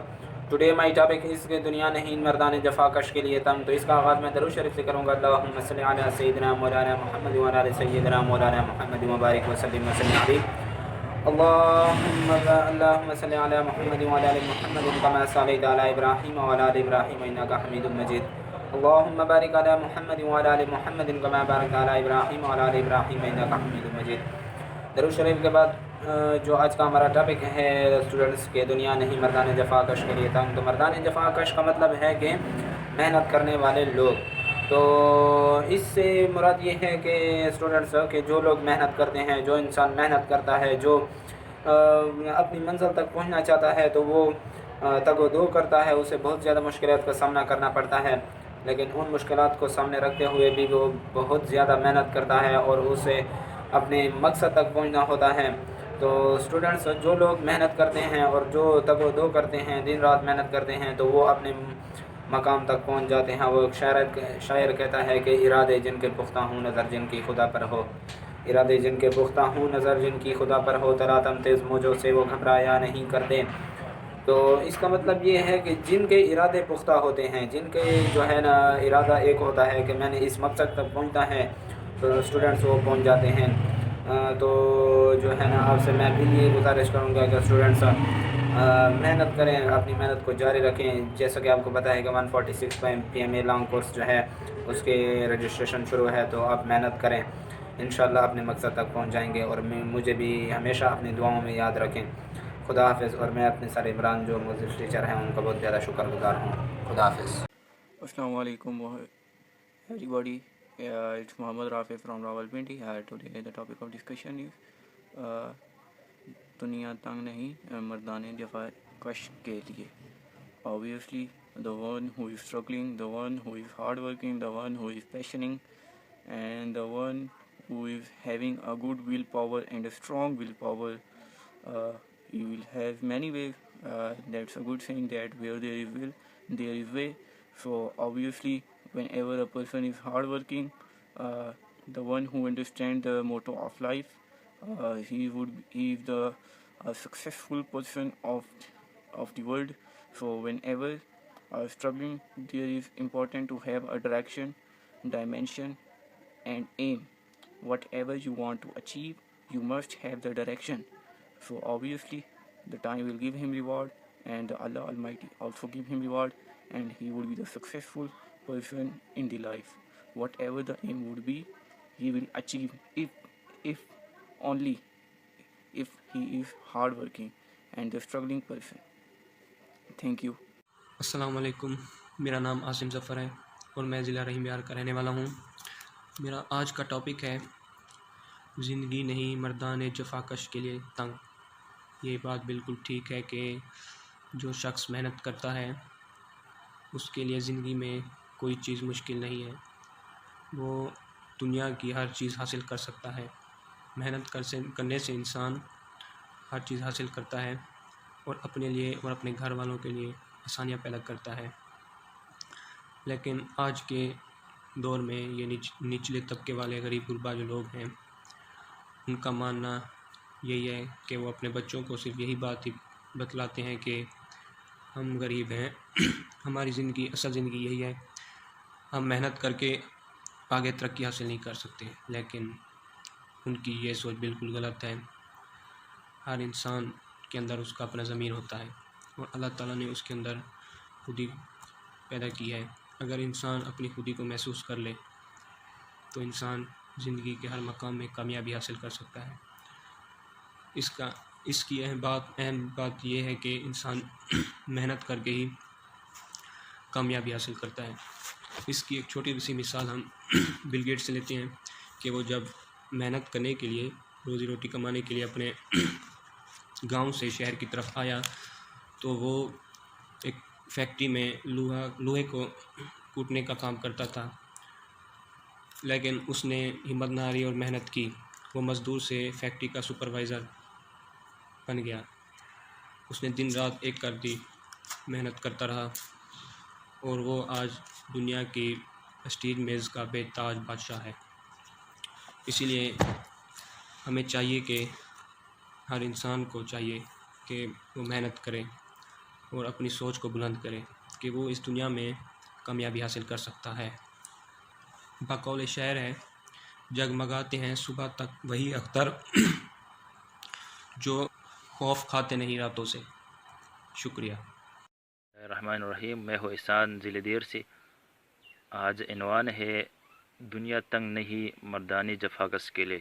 Today my topic इस कि दुनिया नहीं मर्दान जफाकश के लिए तंग। तो इसका आगाज़ मैं दरूद शरीफ से करूँगा। अल्लाहुम्मा सल्ली अला सय्यिदिना मौलाना मुहम्मद व अला सय्यिदिना मौलाना मुहम्मद व बारिक व सल्लिम अलैहि। अल्लाहुम्मा सल्ली अला मुहम्मद व अला मुहम्मद कमा सल्लैता अला इब्राहीम व अला इब्राहीम इन्नका हमीदुम मजीद। अल्लाहुम्मा बारिक अला मुहम्मद व अला मुहम्मद कमा बारकता अला इब्राहीम व अला इब्राहीम इन्नका हमीदुम मजीद। दरूद शरीफ के बाद जो आज का हमारा टॉपिक है स्टूडेंट्स के दुनिया नहीं मर्दान जफाकश के लिए तंग। तो मर्दान जफाकश का मतलब है कि मेहनत करने वाले लोग। तो इससे मुराद ये है कि स्टूडेंट्स कि जो लोग मेहनत करते हैं, जो इंसान मेहनत करता है, जो अपनी मंजिल तक पहुंचना चाहता है तो वो तगो-दो करता है, उसे बहुत ज़्यादा मुश्किलात का सामना करना पड़ता है, लेकिन उन मुश्किलात को सामने रखते हुए भी वो बहुत ज़्यादा मेहनत करता है और उसे अपने मकसद तक पहुंचना होता है। तो स्टूडेंट्स जो लोग मेहनत करते हैं और जो तगो-दो करते हैं, दिन रात मेहनत करते हैं, तो वो अपने मकाम तक पहुंच जाते हैं। वो शायर कहता है कि इरादे जिनके पुख्ता हूँ नज़र जिनकी खुदा पर हो, इरादे जिनके पुख्ता हूँ नज़र जिनकी खुदा पर हो, तरातम तेज़ मौजों से वो घबराया नहीं करते। तो इसका मतलब ये है कि जिनके इरादे पुख्ता होते हैं, जिनके जो है ना इरादा एक होता है कि मैंने इस मकसद तक पहुंचना है, तो स्टूडेंट्स वो पहुंच जाते हैं। तो जो है ना आपसे मैं भी ये गुजारिश करूँगा कि स्टूडेंट्स मेहनत करें, अपनी मेहनत को जारी रखें। जैसा कि आपको पता है कि 146 PMA लॉन्ग कोर्स जो है उसके रजिस्ट्रेशन शुरू है, तो आप मेहनत करें, इंशाल्लाह अपने मकसद तक पहुंच जाएंगे। और मुझे भी हमेशा अपनी दुआओं में याद रखें। खुदा हाफिज़। और मैं अपने सारे इमरान जो मुझे टीचर हैं उनका बहुत ज़्यादा शुक्रगुजार हूँ। खुदा हाफिज़। Assalamu alaikum everybody. It's Muhammad Rafi from Rawalpindi. Today the topic of discussion is दुनिया तंग नहीं मर्दाने जफाकश के लिए. Obviously the one who is struggling, the one who is hardworking, the one who is passionate, and the one who is having a good willpower and a strong willpower, you will have many ways. That's a good saying that where there is will, there is way. So obviously whenever a person is hardworking, the one who understands the motto of life, he is the successful person of the world. So whenever struggling, there is important to have a direction, dimension and aim. Whatever you want to achieve, you must have the direction. So obviously the time will give him reward, and Allah Almighty also give him reward, and he would be the successful person in the life. Whatever the aim would be, he will achieve if only if he is hardworking and the struggling person. Thank you. अस्सलाम वालेकुम, मेरा नाम आसिम ज़फ़र है और मैं ज़िला रहीम बिहार का रहने वाला हूँ। मेरा आज का टॉपिक है ज़िंदगी नहीं मर्दाने जफाकश के लिए तंग। ये बात बिल्कुल ठीक है कि जो शख्स मेहनत करता है उसके लिए ज़िंदगी में कोई चीज़ मुश्किल नहीं है। वो दुनिया की हर चीज़ हासिल कर सकता है। मेहनत करने से इंसान हर चीज़ हासिल करता है और अपने लिए और अपने घर वालों के लिए आसानियाँ पैदा करता है। लेकिन आज के दौर में ये निचले तबके वाले गरीब गुरबा जो लोग हैं, उनका मानना यही है कि वो अपने बच्चों को सिर्फ यही बात ही बतलाते हैं कि हम गरीब हैं, हमारी ज़िंदगी असल ज़िंदगी यही है, हम मेहनत करके आगे तरक्की हासिल नहीं कर सकते। लेकिन उनकी ये सोच बिल्कुल गलत है। हर इंसान के अंदर उसका अपना ज़मीर होता है और अल्लाह ताला ने उसके अंदर खुदी पैदा की है। अगर इंसान अपनी खुदी को महसूस कर ले तो इंसान ज़िंदगी के हर मकाम में कामयाबी हासिल कर सकता है। इसकी अहम बात यह है कि इंसान मेहनत करके ही कामयाबी हासिल करता है। इसकी एक छोटी सी मिसाल हम बिल गेट्स से लेते हैं कि वो जब मेहनत करने के लिए, रोज़ी रोटी कमाने के लिए अपने गांव से शहर की तरफ आया, तो वो एक फैक्ट्री में लोहे को कूटने का काम करता था। लेकिन उसने हिम्मत न हारी और मेहनत की। वो मज़दूर से फैक्ट्री का सुपरवाइज़र बन गया। उसने दिन रात एक कर दी, मेहनत करता रहा और वो आज दुनिया की प्रेस्टीज मेज़ का बेताज बादशाह है। इसीलिए हमें चाहिए कि हर इंसान को चाहिए कि वो मेहनत करे اور اپنی سوچ کو بلند کرے کہ وہ اس دنیا میں کامیابی حاصل کر سکتا ہے۔ بقول شعر ہے، جگمگاتے ہیں صبح تک وہی اختر جو خوف کھاتے نہیں راتوں سے۔ شکریہ۔ الرحمن الرحیم، میں ہوں احسان ضلع دیر سے۔ آج عنوان ہے دنیا تنگ نہیں مردانی جفاکش کے لیے۔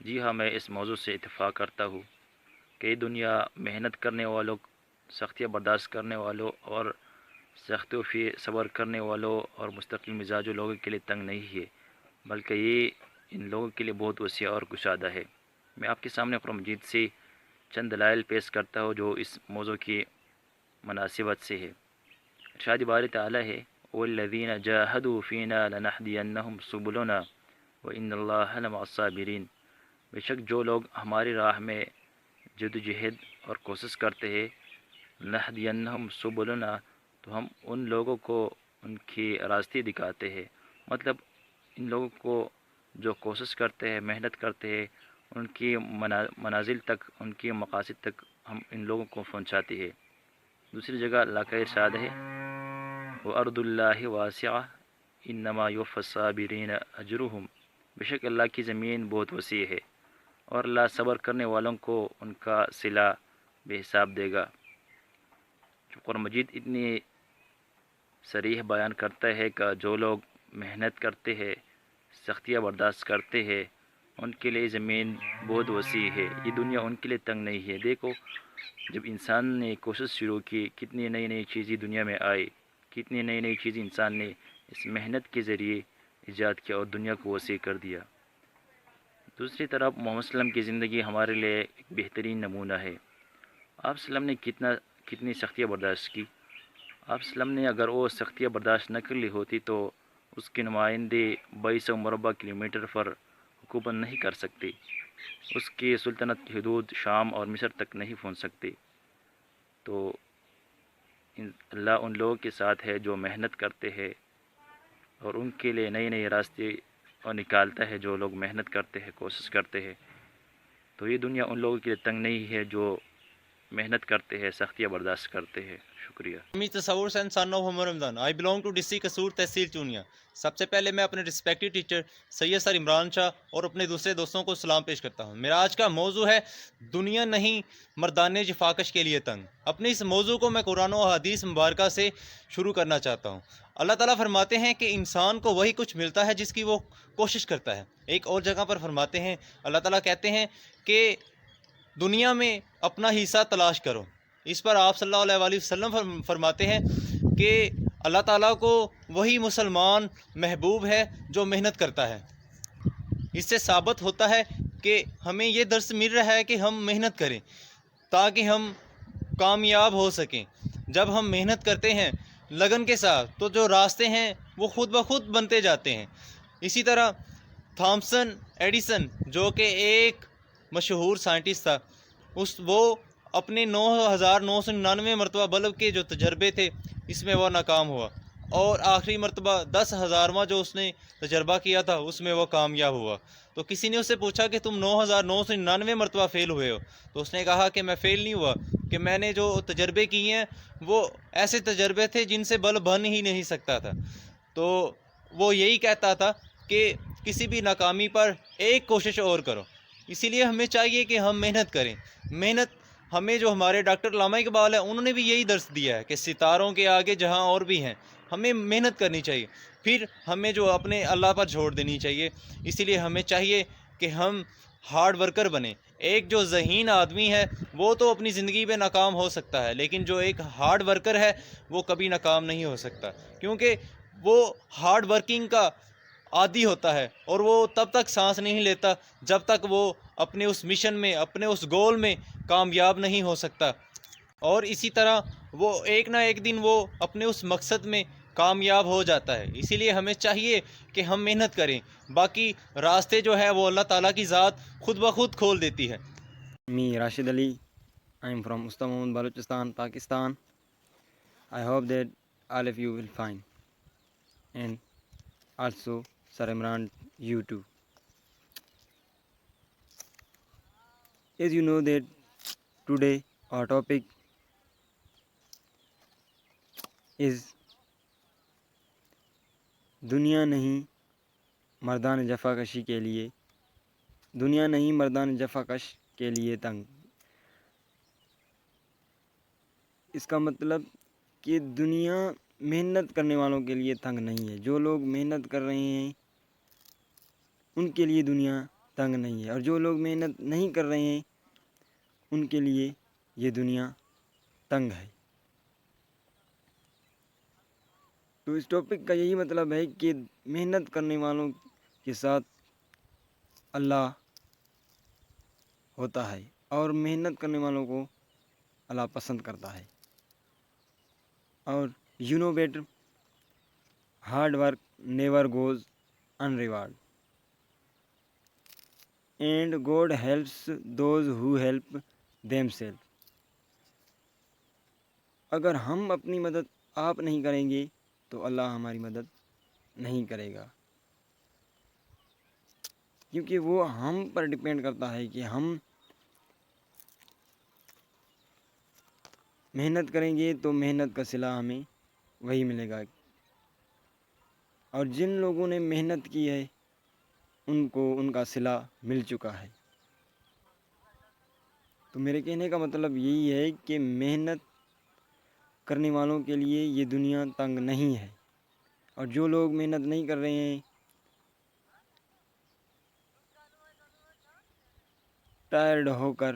جی ہاں، میں اس موضوع سے اتفاق کرتا ہوں کہ دنیا محنت کرنے والوں، سختیاں برداشت کرنے والوں اور سختیوں پہ صبر کرنے والوں اور مستقل مزاجوں لوگوں کے لیے تنگ نہیں ہے، بلکہ یہ ان لوگوں کے لیے بہت وسیع اور کشادہ ہے۔ میں آپ کے سامنے قرآن مجید سے چند دلائل پیش کرتا ہوں جو اس موضوع کی مناسبت سے ہے۔ ارشاد باری تعالیٰ ہے، وَالَّذِينَ جَاهَدُوا فِينَا لَنَهْدِيَنَّهُمْ سُبُلُنَا وَإِنَّ اللَّهَ لَمَعَ الصَّابِرِينَ۔ بے شک جو لوگ ہماری راہ میں جدوجہد اور کوشش کرتے ہیں، لَنَهْدِيَنَّهُمْ سُبُلُنَا، تو ہم ان لوگوں کو ان کی راستے دکھاتے ہیں۔ مطلب ان لوگوں کو جو کوشش کرتے ہیں، محنت کرتے ہیں، ان کی منازل تک، ان کی مقاصد تک ہم ان لوگوں کو پہنچاتے ہیں۔ دوسری جگہ اللہ کا ارشاد ہے، وَأَرْضُ اللَّهِ وَاسِعَةٌ إِنَّمَا يُوَفَّى الصَّابِرِينَ أَجْرُهُمْ۔ بے شک اللہ کی زمین بہت وسیع ہے اور اللہ صبر کرنے والوں کو ان کا صلہ بے حساب دے گا۔ قرآن مجید اتنی صریح بیان کرتا ہے کہ جو لوگ محنت کرتے ہیں، سختیاں برداشت کرتے ہیں، ان کے لیے زمین بہت وسیع ہے، یہ دنیا ان کے لیے تنگ نہیں ہے۔ دیکھو، جب انسان نے کوشش شروع کی، کتنی نئی نئی چیزیں دنیا میں آئی، کتنی نئی نئی چیزیں انسان نے اس محنت کے ذریعے ایجاد کیا اور دنیا کو وسیع کر دیا۔ دوسری طرف محمد صلی اللہ علیہ وسلم کی زندگی ہمارے لیے ایک بہترین نمونہ ہے۔ آپ صلی اللہ علیہ وسلم نے کتنی سختیاں برداشت کی۔ آپ صلی اللہ علیہ وسلم نے اگر وہ سختیاں برداشت نہ کر لی ہوتی تو اس کے نمائندے 2200 مربع کلومیٹر پر حکومت نہیں کر سکتے، اس کی سلطنت کی حدود شام اور مصر تک نہیں پہنچ سکتے۔ تو اللہ ان لوگوں کے ساتھ ہے جو محنت کرتے ہیں اور ان کے لیے نئے نئے راستے اور نکالتا ہے جو لوگ محنت کرتے ہیں، کوشش کرتے ہیں۔ تو یہ دنیا ان لوگوں کے لیے تنگ نہیں ہے جو محنت کرتے ہیں، سختیاں برداشت کرتے ہیں۔ شکریہ۔ Me Tasawar Sain son of Muhammad Ramzan, I belong to district Kasur, tehsil Chunian. سب سے پہلے میں اپنے respected teacher Syed sir Imran Shah اور اپنے دوسرے دوستوں کو سلام پیش کرتا ہوں۔ میرا آج کا موضوع ہے دنیا نہیں مردان جفاکش کے لیے تنگ۔ اپنے اس موضوع کو میں قرآن و حدیث مبارکہ سے شروع کرنا چاہتا ہوں۔ اللہ تعالیٰ فرماتے ہیں کہ انسان کو وہی کچھ ملتا ہے جس کی وہ کوشش کرتا ہے۔ ایک اور جگہ پر فرماتے ہیں، اللہ تعالیٰ کہتے ہیں کہ دنیا میں اپنا حصہ تلاش کرو۔ اس پر آپ صلی اللہ علیہ وسلم فرماتے ہیں کہ اللہ تعالیٰ کو وہی مسلمان محبوب ہے جو محنت کرتا ہے۔ اس سے ثابت ہوتا ہے کہ ہمیں یہ درس مل رہا ہے کہ ہم محنت کریں تاکہ ہم کامیاب ہو سکیں۔ جب ہم محنت کرتے ہیں لگن کے ساتھ تو جو راستے ہیں وہ خود بخود بنتے جاتے ہیں۔ اسی طرح تھامسن ایڈیسن جو کہ ایک مشہور سائنٹسٹ تھا، وہ اپنے 9999 مرتبہ بلب کے جو تجربے تھے اس میں وہ ناکام ہوا، اور آخری مرتبہ 10,000واں جو اس نے تجربہ کیا تھا اس میں وہ کامیاب ہوا۔ تو کسی نے اس سے پوچھا کہ تم 9999 مرتبہ فیل ہوئے ہو، تو اس نے کہا کہ میں فیل نہیں ہوا، کہ میں نے جو تجربے کیے ہیں وہ ایسے تجربے تھے جن سے بلب بن ہی نہیں سکتا تھا۔ تو وہ یہی کہتا تھا کہ کسی بھی ناکامی پر ایک کوشش اور کرو۔ اسی لیے ہمیں چاہیے کہ ہم محنت کریں۔ محنت ہمیں جو ہمارے ڈاکٹر علامہ اقبال ہیں انہوں نے بھی یہی درس دیا ہے کہ ستاروں کے آگے جہاں اور بھی ہیں، ہمیں محنت کرنی چاہیے، پھر ہمیں جو اپنے اللہ پر چھوڑ دینی چاہیے۔ اسی لیے ہمیں چاہیے کہ ہم ہارڈ ورکر بنیں۔ ایک جو ذہین آدمی ہے وہ تو اپنی زندگی میں ناکام ہو سکتا ہے، لیکن جو ایک ہارڈ ورکر ہے وہ کبھی ناکام نہیں ہو سکتا، کیونکہ وہ ہارڈ ورکنگ کا عادی ہوتا ہے اور وہ تب تک سانس نہیں لیتا جب تک وہ اپنے اس مشن میں، اپنے اس گول میں کامیاب نہیں ہو سکتا، اور اسی طرح وہ ایک نہ ایک دن وہ اپنے اس مقصد میں کامیاب ہو جاتا ہے۔ اسی لیے ہمیں چاہیے کہ ہم محنت کریں، باقی راستے جو ہے وہ اللہ تعالیٰ کی ذات خود بخود کھول دیتی ہے۔ Me Rashid Ali, I am from Ustamund, Balochistan, Pakistan. I hope that all of you will find, and also Sir Imran, you too. As you know that today our topic is دنیا نہیں مردان جفا کشی کے لیے، دنیا نہیں مردان جفا کش کے لیے تنگ. اس کا مطلب کہ دنیا محنت کرنے والوں کے لیے تنگ نہیں ہے. جو لوگ محنت کر رہے ہیں ان کے لیے دنیا تنگ نہیں ہے، اور جو لوگ محنت نہیں کر رہے ہیں ان کے لیے یہ دنیا تنگ ہے. تو اس ٹاپک کا یہی مطلب ہے کہ محنت کرنے والوں کے ساتھ اللہ ہوتا ہے، اور محنت کرنے والوں کو اللہ پسند کرتا ہے. اور you know better hard work never goes in reward and God helps those who help themselves. اگر ہم اپنی مدد آپ نہیں کریں گے تو اللہ ہماری مدد نہیں کرے گا، کیونکہ وہ ہم پر ڈیپینڈ کرتا ہے کہ ہم محنت کریں گے تو محنت کا صلہ ہمیں وہی ملے گا. اور جن لوگوں نے محنت کی ہے ان کو ان کا صلہ مل چکا ہے. تو میرے کہنے کا مطلب یہی ہے کہ محنت کرنے والوں کے لیے یہ دنیا تنگ نہیں ہے، اور جو لوگ محنت نہیں کر رہے ہیں ٹائرڈ ہو کر.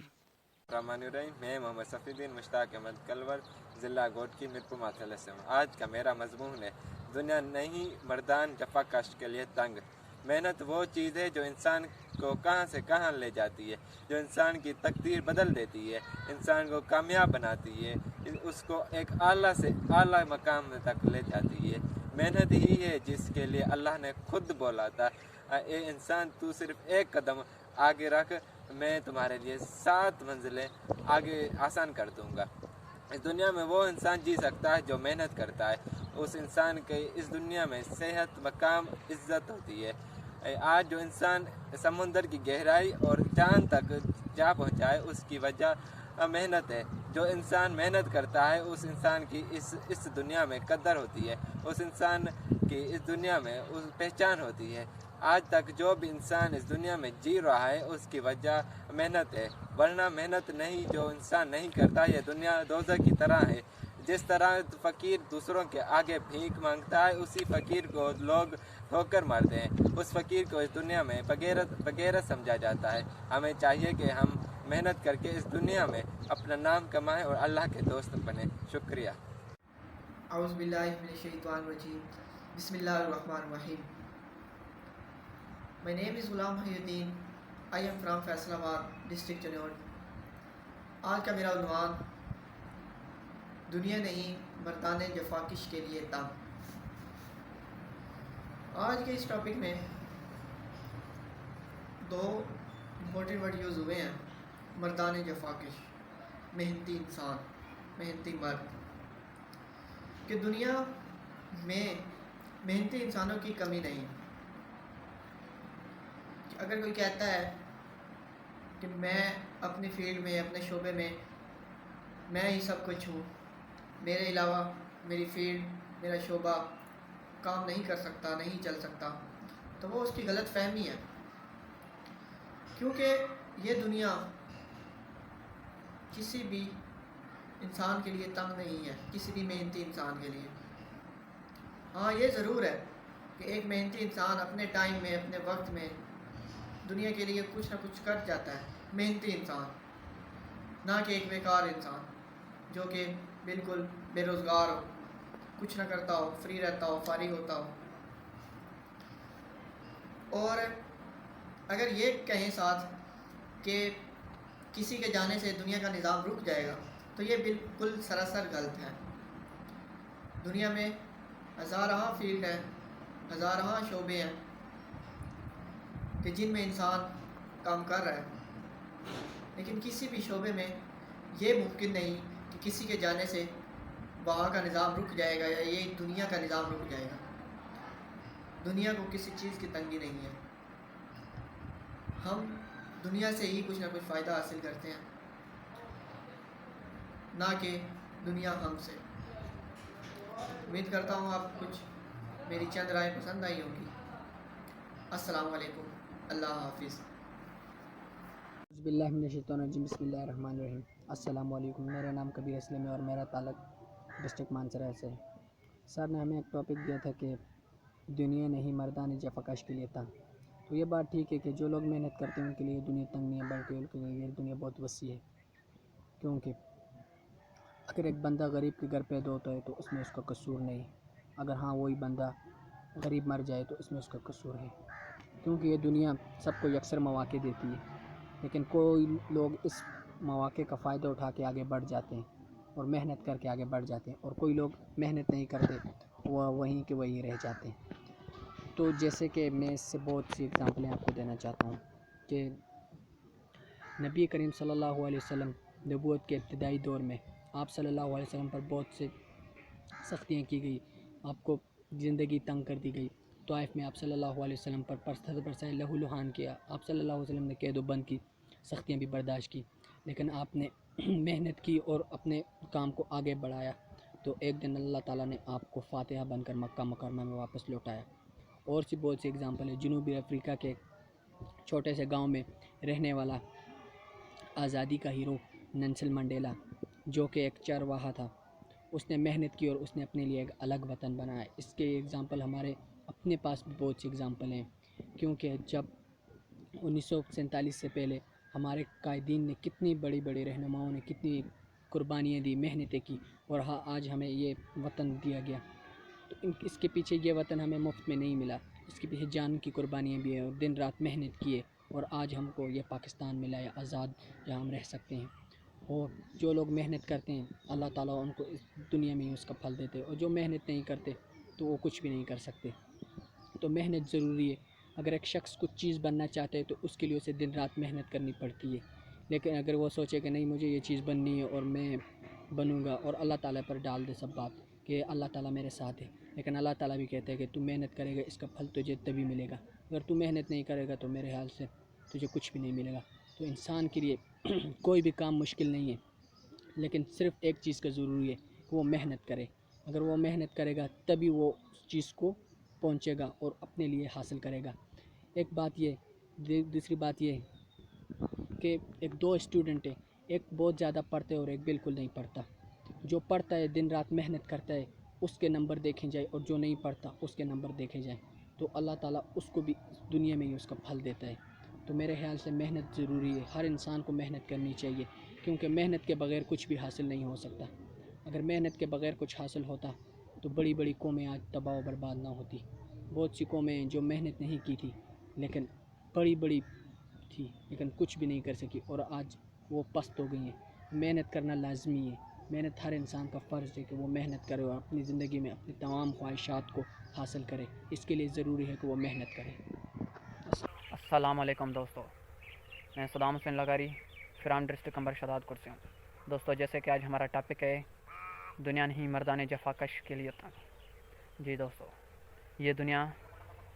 الرحمن الرحیم. میں محمد صفی الدین مشتاق احمد کلور، ضلع گوٹکی میرپور ماتھلے سے ہوں. آج کا میرا مضمون ہے دنیا نہیں مردان جفا کش کے لیے تنگ. محنت وہ چیز ہے جو انسان کو کہاں سے کہاں لے جاتی ہے، جو انسان کی تقدیر بدل دیتی ہے، انسان کو کامیاب بناتی ہے، اس کو ایک اعلیٰ سے اعلیٰ مقام تک لے جاتی ہے. محنت ہی ہے جس کے لیے اللہ نے خود بولا تھا اے انسان تو صرف ایک قدم آگے رکھ، میں تمہارے لیے 7 منزلیں آگے آسان کر دوں گا. اس دنیا میں وہ انسان جی سکتا ہے جو محنت کرتا ہے. اس انسان کے اس دنیا میں صحت، مقام، عزت ہوتی ہے. آج جو انسان سمندر کی گہرائی اور چاند تک جا پہنچائے اس کی وجہ محنت ہے. جو انسان محنت کرتا ہے اس انسان کی اس دنیا میں قدر ہوتی ہے، اس انسان کی اس دنیا میں اس پہچان ہوتی ہے. آج تک جو بھی انسان اس دنیا میں جی رہا ہے اس کی وجہ محنت ہے، ورنہ محنت نہیں جو انسان نہیں کرتا یہ دنیا دوزخ کی طرح ہے. جس طرح فقیر دوسروں کے آگے بھیک مانگتا ہے اسی فقیر کو لوگ ٹھوکر مارتے ہیں. اس فقیر کو اس دنیا میں بغیرت سمجھا جاتا ہے. ہمیں چاہیے کہ ہم محنت کر کے اس دنیا میں اپنا نام کمائیں اور اللہ کے دوست بنیں. شکریہ. اعوذ باللہ من الشیطان الرجیم. بسم اللہ الرحمن الرحیم. My name is Ghulam Muhyiddin. I am from Faisalabad, District Chandigarh. آج کا میرا عنوان دنیا نہیں مردان جفاکش کے لیے تنگ. آج کے اس ٹاپک میں 2 امپورٹنٹ ورڈ یوز ہوئے ہیں: مردان جفاکش، محنتی انسان، محنتی مرد. کہ دنیا میں محنتی انسانوں کی کمی نہیں. اگر کوئی کہتا ہے کہ میں اپنی فیلڈ میں، اپنے شعبے میں میں ہی سب کچھ ہوں، میرے علاوہ میری فیلڈ، میرا شعبہ کام نہیں کر سکتا، نہیں چل سکتا، تو وہ اس کی غلط فہمی ہے. کیونکہ یہ دنیا کسی بھی انسان کے لیے تنگ نہیں ہے، کسی بھی محنتی انسان کے لیے. ہاں یہ ضرور ہے کہ ایک محنتی انسان اپنے ٹائم میں، اپنے وقت میں دنیا کے لیے کچھ نہ کچھ کر جاتا ہے. محنتی انسان، نہ کہ ایک بیکار انسان جو کہ بالکل بے روزگار ہو، کچھ نہ کرتا ہو، فری رہتا ہو، فارغ ہوتا ہو. اور اگر یہ کہیں ساتھ کہ کسی کے جانے سے دنیا کا نظام رک جائے گا تو یہ بالکل سراسر غلط ہے. دنیا میں ہزارہ فیلڈ ہیں، ہزارہ شعبے ہیں کہ جن میں انسان کام کر رہا ہے، لیکن کسی بھی شعبے میں یہ ممکن نہیں کہ کسی کے جانے سے وہاں کا نظام رک جائے گا یا یہ دنیا کا نظام رک جائے گا. دنیا کو کسی چیز کی تنگی نہیں ہے. ہم دنیا سے ہی کچھ نہ کچھ فائدہ حاصل کرتے ہیں، نہ کہ دنیا ہم سے. उम्मीद करता हूँ आप कुछ मेरी चंद राय पसंद आई होगी। अस्सलाम वालेकुम, अल्लाह हाफिज़। बिस्मिल्लाहिर्रहमानिर्रहीम, बिस्मिल्लाहिर्रहमानिर्रहीम। अस्सलाम वालेकुम। मेरा नाम कबीर असलम है और मेरा ताल्लुक डिस्ट्रिक्ट मानसरा से है। सर ने हमें एक टॉपिक दिया था कि दुनिया नहीं मर्दान जफ़ाकश के लिए तंग। तो ये बात ठीक है कि जो लोग मेहनत करते हैं उनके लिए दुनिया तंग नहीं है, बल्कि उनके लिए ये दुनिया बहुत वसी है। क्योंकि अगर एक बंदा गरीब के घर पैदा होता है तो उसमें उसका कसूर नहीं, अगर हाँ वही बंदा गरीब मर जाए तो उसमें उसका कसूर है। क्योंकि ये दुनिया सबको यकसर मौक़े देती है, लेकिन कोई लोग इस मौक़े का फ़ायदा उठा के आगे बढ़ जाते हैं और मेहनत करके आगे बढ़ जाते हैं, और कोई लोग मेहनत नहीं करते, वह वहीं के वहीं रह जाते हैं। तो जैसे कि मैं इससे बहुत सी एग्ज़ाम्पलें आपको देना चाहता हूँ कि नबी करीम सल्लल्लाहु अलैहि वसल्लम नबूवत के इब्तिदाई दौर में आप सल्लल्लाहु अलैहि वसल्लम पर बहुत से सख्तियाँ की गई, आपको ज़िंदगी तंग कर दी गई। ताइफ में आप सल्लल्लाहु अलैहि वसल्लम पर पत्थर बरसाए, लहूलुहान किया, आप सल्लल्लाहु अलैहि वसल्लम ने कैद व बंद की, सख्तियाँ भी बर्दाश्त की, लेकिन आपने मेहनत की और अपने काम को आगे बढ़ाया। तो एक दिन अल्लाह ताला ने आपको फातिहा बनकर मक्का मुकरमा में वापस लौटाया। और सी बहुत सी एग्ज़ाम्पल है। जनूबी अफ्रीका के छोटे से गांव में रहने वाला आज़ादी का हीरो नेल्सन मंडेला, जो कि एक चरवाहा था, उसने मेहनत की और उसने अपने लिए एक अलग वतन बनाया। इसके एग्ज़ाम्पल हमारे अपने पास भी बहुत सी एग्ज़ाम्पल हैं। क्योंकि जब 1947 से पहले हमारे कायदीन ने कितनी बड़ी बड़ी रहनुमाओं ने कितनी कुर्बानियाँ दी, मेहनतें की, और हाँ आज हमें ये वतन दिया गया। तो इसके पीछे ये वतन हमें मुफ्त में नहीं मिला, इसके पीछे जान की कुर्बानियाँ भी हैं और दिन रात मेहनत किए, और आज हमको ये पाकिस्तान मिला है आज़ाद, जहाँ हम रह सकते हैं। और जो लोग मेहनत करते हैं अल्लाह ताला उनको इस दुनिया में ही उसका फल देते हैं, और जो मेहनत नहीं करते तो वो कुछ भी नहीं कर सकते। तो मेहनत ज़रूरी है। अगर एक शख्स कुछ चीज़ बनना चाहता है तो उसके लिए उसे दिन रात मेहनत करनी पड़ती है। लेकिन अगर वो सोचे कि नहीं मुझे ये चीज़ बननी है और मैं बनूँगा, और अल्लाह ताला पर डाल दे सब बात कि अल्लाह ताला मेरे साथ है, लेकिन अल्लाह ताला भी कहते हैं कि तू मेहनत करेगा इसका फल तुझे तभी मिलेगा, अगर तू मेहनत नहीं करेगा तो मेरे ख्याल से तुझे कुछ भी नहीं मिलेगा। तो इंसान के लिए कोई भी काम मुश्किल नहीं है, लेकिन सिर्फ़ एक चीज़ का ज़रूरी है कि वो मेहनत करे। अगर वो मेहनत करेगा तभी वो उस चीज़ को पहुँचेगा और अपने लिए हासिल करेगा। एक बात ये, दूसरी बात ये कि एक दो स्टूडेंट है, एक बहुत ज़्यादा पढ़ते और एक बिल्कुल नहीं पढ़ता। जो पढ़ता है दिन रात मेहनत करता है उसके नंबर देखे जाए, और जो नहीं पढ़ता उसके नंबर देखे जाए, तो अल्लाह ताला उसको भी दुनिया में ही उसका फल देता है। तो मेरे ख्याल से मेहनत ज़रूरी है, हर इंसान को मेहनत करनी चाहिए, क्योंकि मेहनत के बग़ैर कुछ भी हासिल नहीं हो सकता। अगर मेहनत के बग़ैर कुछ हासिल होता तो बड़ी बड़ी कौमें आज तबाह व बर्बाद ना होती। बहुत सी कौमें हैं जो मेहनत नहीं की थी लेकिन बड़ी बड़ी थी, लेकिन कुछ भी नहीं कर सकी, और आज वो पस्त हो गई हैं। मेहनत करना लाजमी है, मेहनत हर इंसान का फ़र्ज़ है कि वो मेहनत करे और अपनी ज़िंदगी में अपनी तमाम ख्वाहिशात को हासिल करे। इसके लिए ज़रूरी है कि वो मेहनत करे। अस्सलाम वालेकुम दोस्तों, मैं सदाम हुसैन लगारी फ्राम डिस्ट्रिक्ट अंबर शदादपुर से हूँ। दोस्तों जैसे कि आज हमारा टॉपिक है दुनिया नहीं मर्दाने जफाकश के लिए तंग। जी दोस्तों, ये दुनिया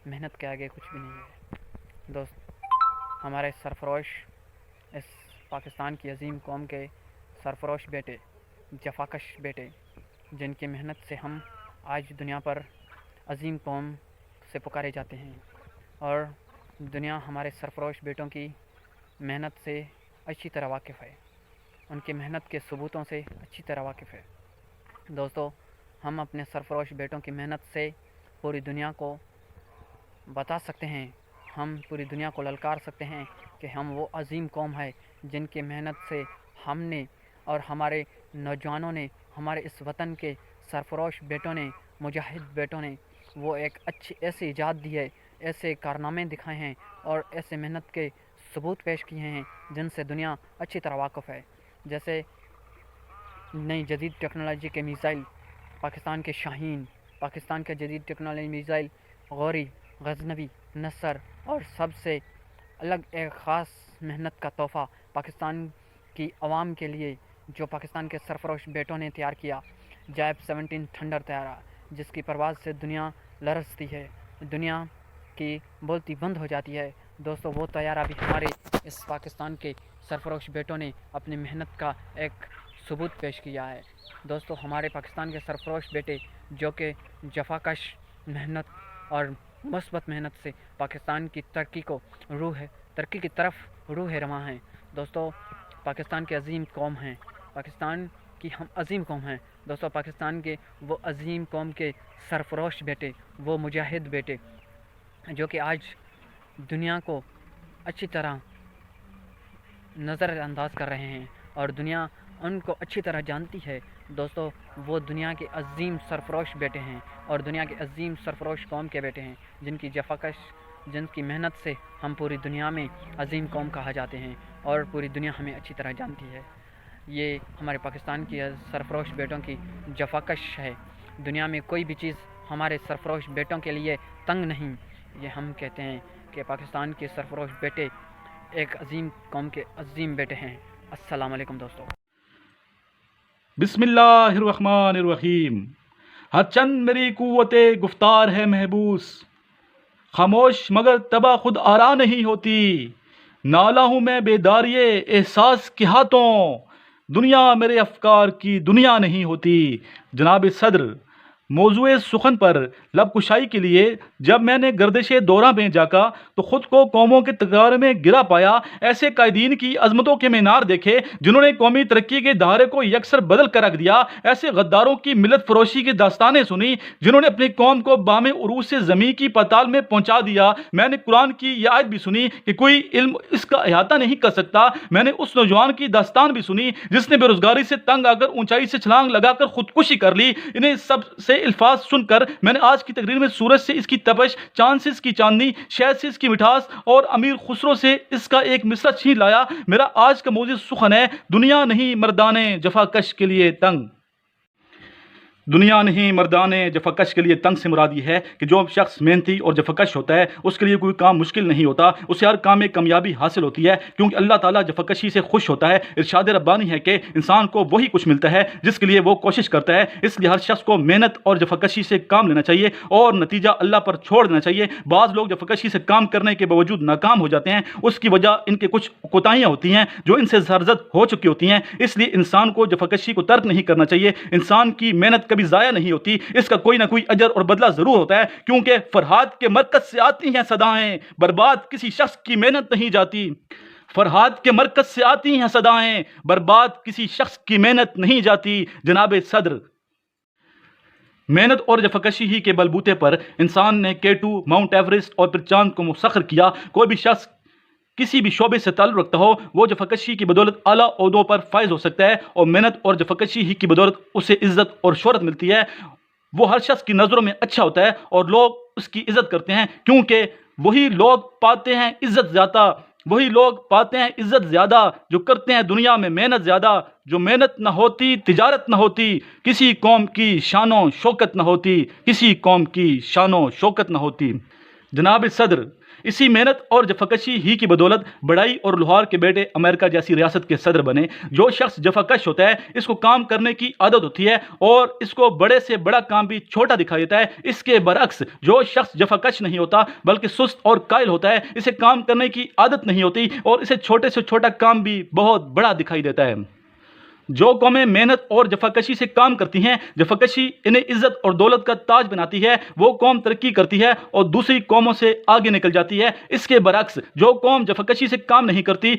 मेहनत के आगे कुछ भी नहीं है। दोस्त हमारे सरफरोश, इस पाकिस्तान की अजीम कौम के सरफरोश बेटे, जफाकश बेटे, जिनकी मेहनत से हम आज दुनिया पर अजीम कौम से पुकारे जाते हैं, और दुनिया हमारे सरफरोश बेटों की मेहनत से अच्छी तरह वाकिफ़ है, उनकी मेहनत के सबूतों से अच्छी तरह वाकिफ़ है। दोस्तों हम अपने सरफरोश बेटों की मेहनत से पूरी दुनिया को बता सकते हैं, हम पूरी दुनिया को ललकार सकते हैं कि हम वो अजीम कौम है जिनकी मेहनत से हमने और हमारे नौजवानों ने, हमारे इस वतन के सरफरोश बेटों ने, मुजाहिद बेटों ने वो एक अच्छी ऐसी इजाद दी है, ऐसे कारनामे दिखाए हैं और ऐसे मेहनत के सबूत पेश किए हैं जिनसे दुनिया अच्छी तरह वाकिफ़ है। जैसे नई जदीद टेक्नोलॉजी के मिसाइल पाकिस्तान के शाहीन, पाकिस्तान के जदीद टेक्नोलॉजी मिसाइल गौरी, गजनवी, नसर, और सबसे अलग एक ख़ास मेहनत का तोहफ़ा पाकिस्तान की आवाम के लिए जो पाकिस्तान के सरफरोश बेटों ने तैयार किया, जैब 17 थंडर तैयारा, जिसकी परवाज़ से दुनिया लरजती है, दुनिया की बोलती बंद हो जाती है। दोस्तों वो तैयारा भी हमारे इस पाकिस्तान के सरफरोश बेटों ने अपनी मेहनत का एक सबूत पेश किया है। दोस्तों हमारे पाकिस्तान के सरफरोश बेटे जो कि जफाकश मेहनत और मुस्बत मेहनत से पाकिस्तान की तरक्की की तरफ रूह रवां हैं। दोस्तों, पाकिस्तान के अजीम कौम हैं, पाकिस्तान की हम अजीम कौम हैं। दोस्तों, पाकिस्तान के वो अजीम कौम के सरफरोश बेटे, वो मुजाहिद बेटे जो कि आज दुनिया को अच्छी तरह नज़रअंदाज कर रहे हैं और दुनिया उनको अच्छी तरह जानती है। दोस्तों, वो दुनिया के अजीम सरफरोश बेटे हैं और दुनिया के अजीम सरफरोश कौम के बेटे हैं, जिनकी जफाकश, जिनकी मेहनत से हम पूरी दुनिया में अजीम कौम कहा जाते हैं और पूरी दुनिया हमें अच्छी तरह जानती है। ये हमारे पाकिस्तान की सरफरोश बेटों की जफाकश है। दुनिया में कोई भी चीज़ हमारे सरफरोश बेटों के लिए तंग नहीं। ये हम कहते हैं कि पाकिस्तान के सरफरोश बेटे एक अजीम कौम के अजीम बेटे हैं। अस्सलाम वालेकुम दोस्तों। बिस्मिल्लाहिर्रहमानिर्रहीम। हर चंद मेरी कुव्वते गुफ्तार है महबूस, खामोश मगर तबा खुद आरा नहीं होती। नाला हूँ मैं बेदारिये एहसास के हाथों, दुनिया मेरे अफकार की दुनिया नहीं होती। जनाब सदर, मौजूए सुखन पर लब कुशाई के लिए जब मैंने गर्दिश दौरा में जाका तो ख़ुद को कौमों के तगार में गिरा पाया। ऐसे कायदीन की अजमतों के मीनार देखे जिन्होंने कौमी तरक्की के धारे को यकसर बदल कर रख दिया। ऐसे गद्दारों की मिलत फरोशी की दास्तानें सुनी जिन्होंने अपनी कौम को बामे उरूज से ज़मीन की पाताल में पहुंचा दिया। मैंने कुरान की यह आयत भी सुनी कि कोई इल्म इसका अहाता नहीं कर सकता। मैंने उस नौजवान की दास्तान भी सुनी जिसने बेरोजगारी से तंग आकर ऊंचाई से छलांग लगाकर खुदकुशी कर ली। इन्हें सब से अल्फाज सुनकर मैंने आज की तकरीर में सूरज से इसकी तपश, चांद से इसकी चांदनी, शहद से इसकी मिठास और अमीर खुसरो से इसका एक मिसरा छीन लाया। मेरा आज का मौजूद सुखन है, दुनिया नहीं मर्दाने जफाकश के लिए तंग। दुनिया नहीं मर्दाने जफाकश के लिए तंग से मुराद ये है कि जो शख्स मेहनती और जफाकश होता है उसके लिए कोई काम मुश्किल नहीं होता, उसे हर काम में कामयाबी हासिल होती है, क्योंकि अल्लाह ताला जफाकशी से खुश होता है। इरशाद रब्बानी है कि इंसान को वही कुछ मिलता है जिसके लिए वो कोशिश करता है। इसलिए हर शख्स को मेहनत और जफाकशी से काम लेना चाहिए और नतीजा अल्लाह पर छोड़ देना चाहिए। बाज़ लोग जफाकशी से काम करने के बावजूद नाकाम हो जाते हैं, उसकी वजह इनके कुछ कोताहियाँ होती हैं जो इनसे सरजद हो चुकी होती हैं। इसलिए इंसान को जफाकशी को तर्क नहीं करना चाहिए। इंसान की मेहनत कभी ज़ाया नहीं होती, इसका कोई ना कोई अजर और बदला जरूर होता है, क्योंकि फरहाद के मरकज से आती हैं सदाएं, बर्बाद किसी शख्स की मेहनत नहीं जाती। फरहाद के मरकज से आती हैं सदाएं, बर्बाद किसी शख्स की मेहनत नहीं जाती। जनाब सदर, मेहनत और जफाकशी ही के बलबूते पर इंसान ने K2, माउंट एवरेस्ट और फिर चांद को मुसख्खर किया। कोई भी शख्स किसी भी शोबे से ताल्लुक़ रखता हो वो जफाकशी की बदौलत आला ओहदों पर फायज हो सकता है और मेहनत और जफाकशी ही की बदौलत उसे इज्जत और शोहरत मिलती है। वो हर शख्स की नज़रों में अच्छा होता है और लोग उसकी इज्जत करते हैं, क्योंकि वही लोग पाते हैं इज्जत ज़्यादा, वही लोग पाते हैं इज्जत ज़्यादा जो करते हैं दुनिया में मेहनत ज़्यादा। जो मेहनत न होती तिजारत न होती, किसी कौम की शानो शौकत न होती, किसी कौम की शानो शौकत न होती। जनाब सदर, इसी मेहनत और जफाकशी ही की बदौलत बड़ाई और लोहार के बेटे अमेरिका जैसी रियासत के सदर बने। जो शख्स जफाकश होता है इसको काम करने की आदत होती है और इसको बड़े से बड़ा काम भी छोटा दिखाई देता है। इसके बरअक्स जो शख्स जफाकश नहीं होता बल्कि सुस्त और कायल होता है, इसे काम करने की आदत नहीं होती और इसे छोटे से छोटा काम भी बहुत बड़ा दिखाई देता है। जो कौमें मेहनत और जफाकशी से काम करती हैं, जफाकशी इन्हें इज्जत और दौलत का ताज बनाती है, वो कौम तरक्की करती है और दूसरी कौमों से आगे निकल जाती है। इसके बरअक्स जो कौम जफाकशी से काम नहीं करती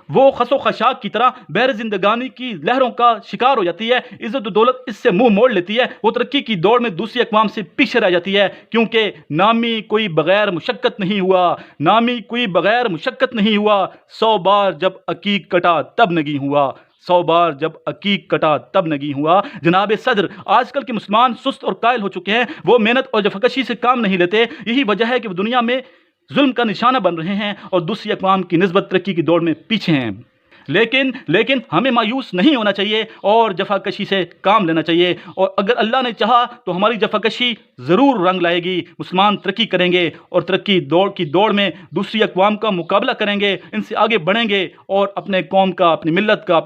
वो खसो खशाक की तरह बहर जिंदगानी की लहरों का शिकार हो जाती है। इज्जत दौलत इससे मुंह मोड़ लेती है, वो तरक्की की दौड़ में दूसरी अक़वाम से पीछे रह जाती है, क्योंकि नामी कोई बगैर मुशक्क़त नहीं हुआ, नामी कोई बगैर मुशक्क़त नहीं हुआ। 100 बार जब अकीक कटा तब नगी हुआ, 100 बार जब अकीक कटा तब नगी हुआ। जनाब सदर, आजकल के मुसलमान सुस्त और कायल हो चुके हैं, वो मेहनत और जफाकशी से काम नहीं लेते। यही वजह है कि वो दुनिया में जुल्म का निशाना बन रहे हैं और दूसरी अक़वाम की निस्बत तरक्की की दौड़ में पीछे हैं। लेकिन हमें मायूस नहीं होना चाहिए और जफाकशी से काम लेना चाहिए, और अगर अल्लाह ने चाहा तो हमारी जफाकशी ज़रूर रंग लाएगी। मुसलमान तरक्की करेंगे और तरक्की की दौड़ में दूसरी अक़वाम का मुकाबला करेंगे, इनसे आगे बढ़ेंगे और अपने कौम का, अपनी मिल्लत का,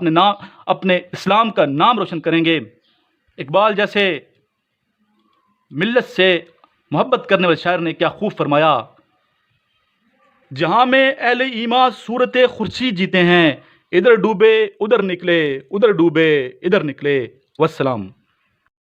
अपने इस्लाम का नाम रोशन करेंगे। इकबाल जैसे मिल्लत से मोहब्बत करने वाले शायर ने क्या खूब फरमाया, जहाँ में अहले ईमान सूरत खुर्शीद जीते हैं, इधर डूबे उधर निकले, उधर डूबे इधर निकले। वस्सलाम।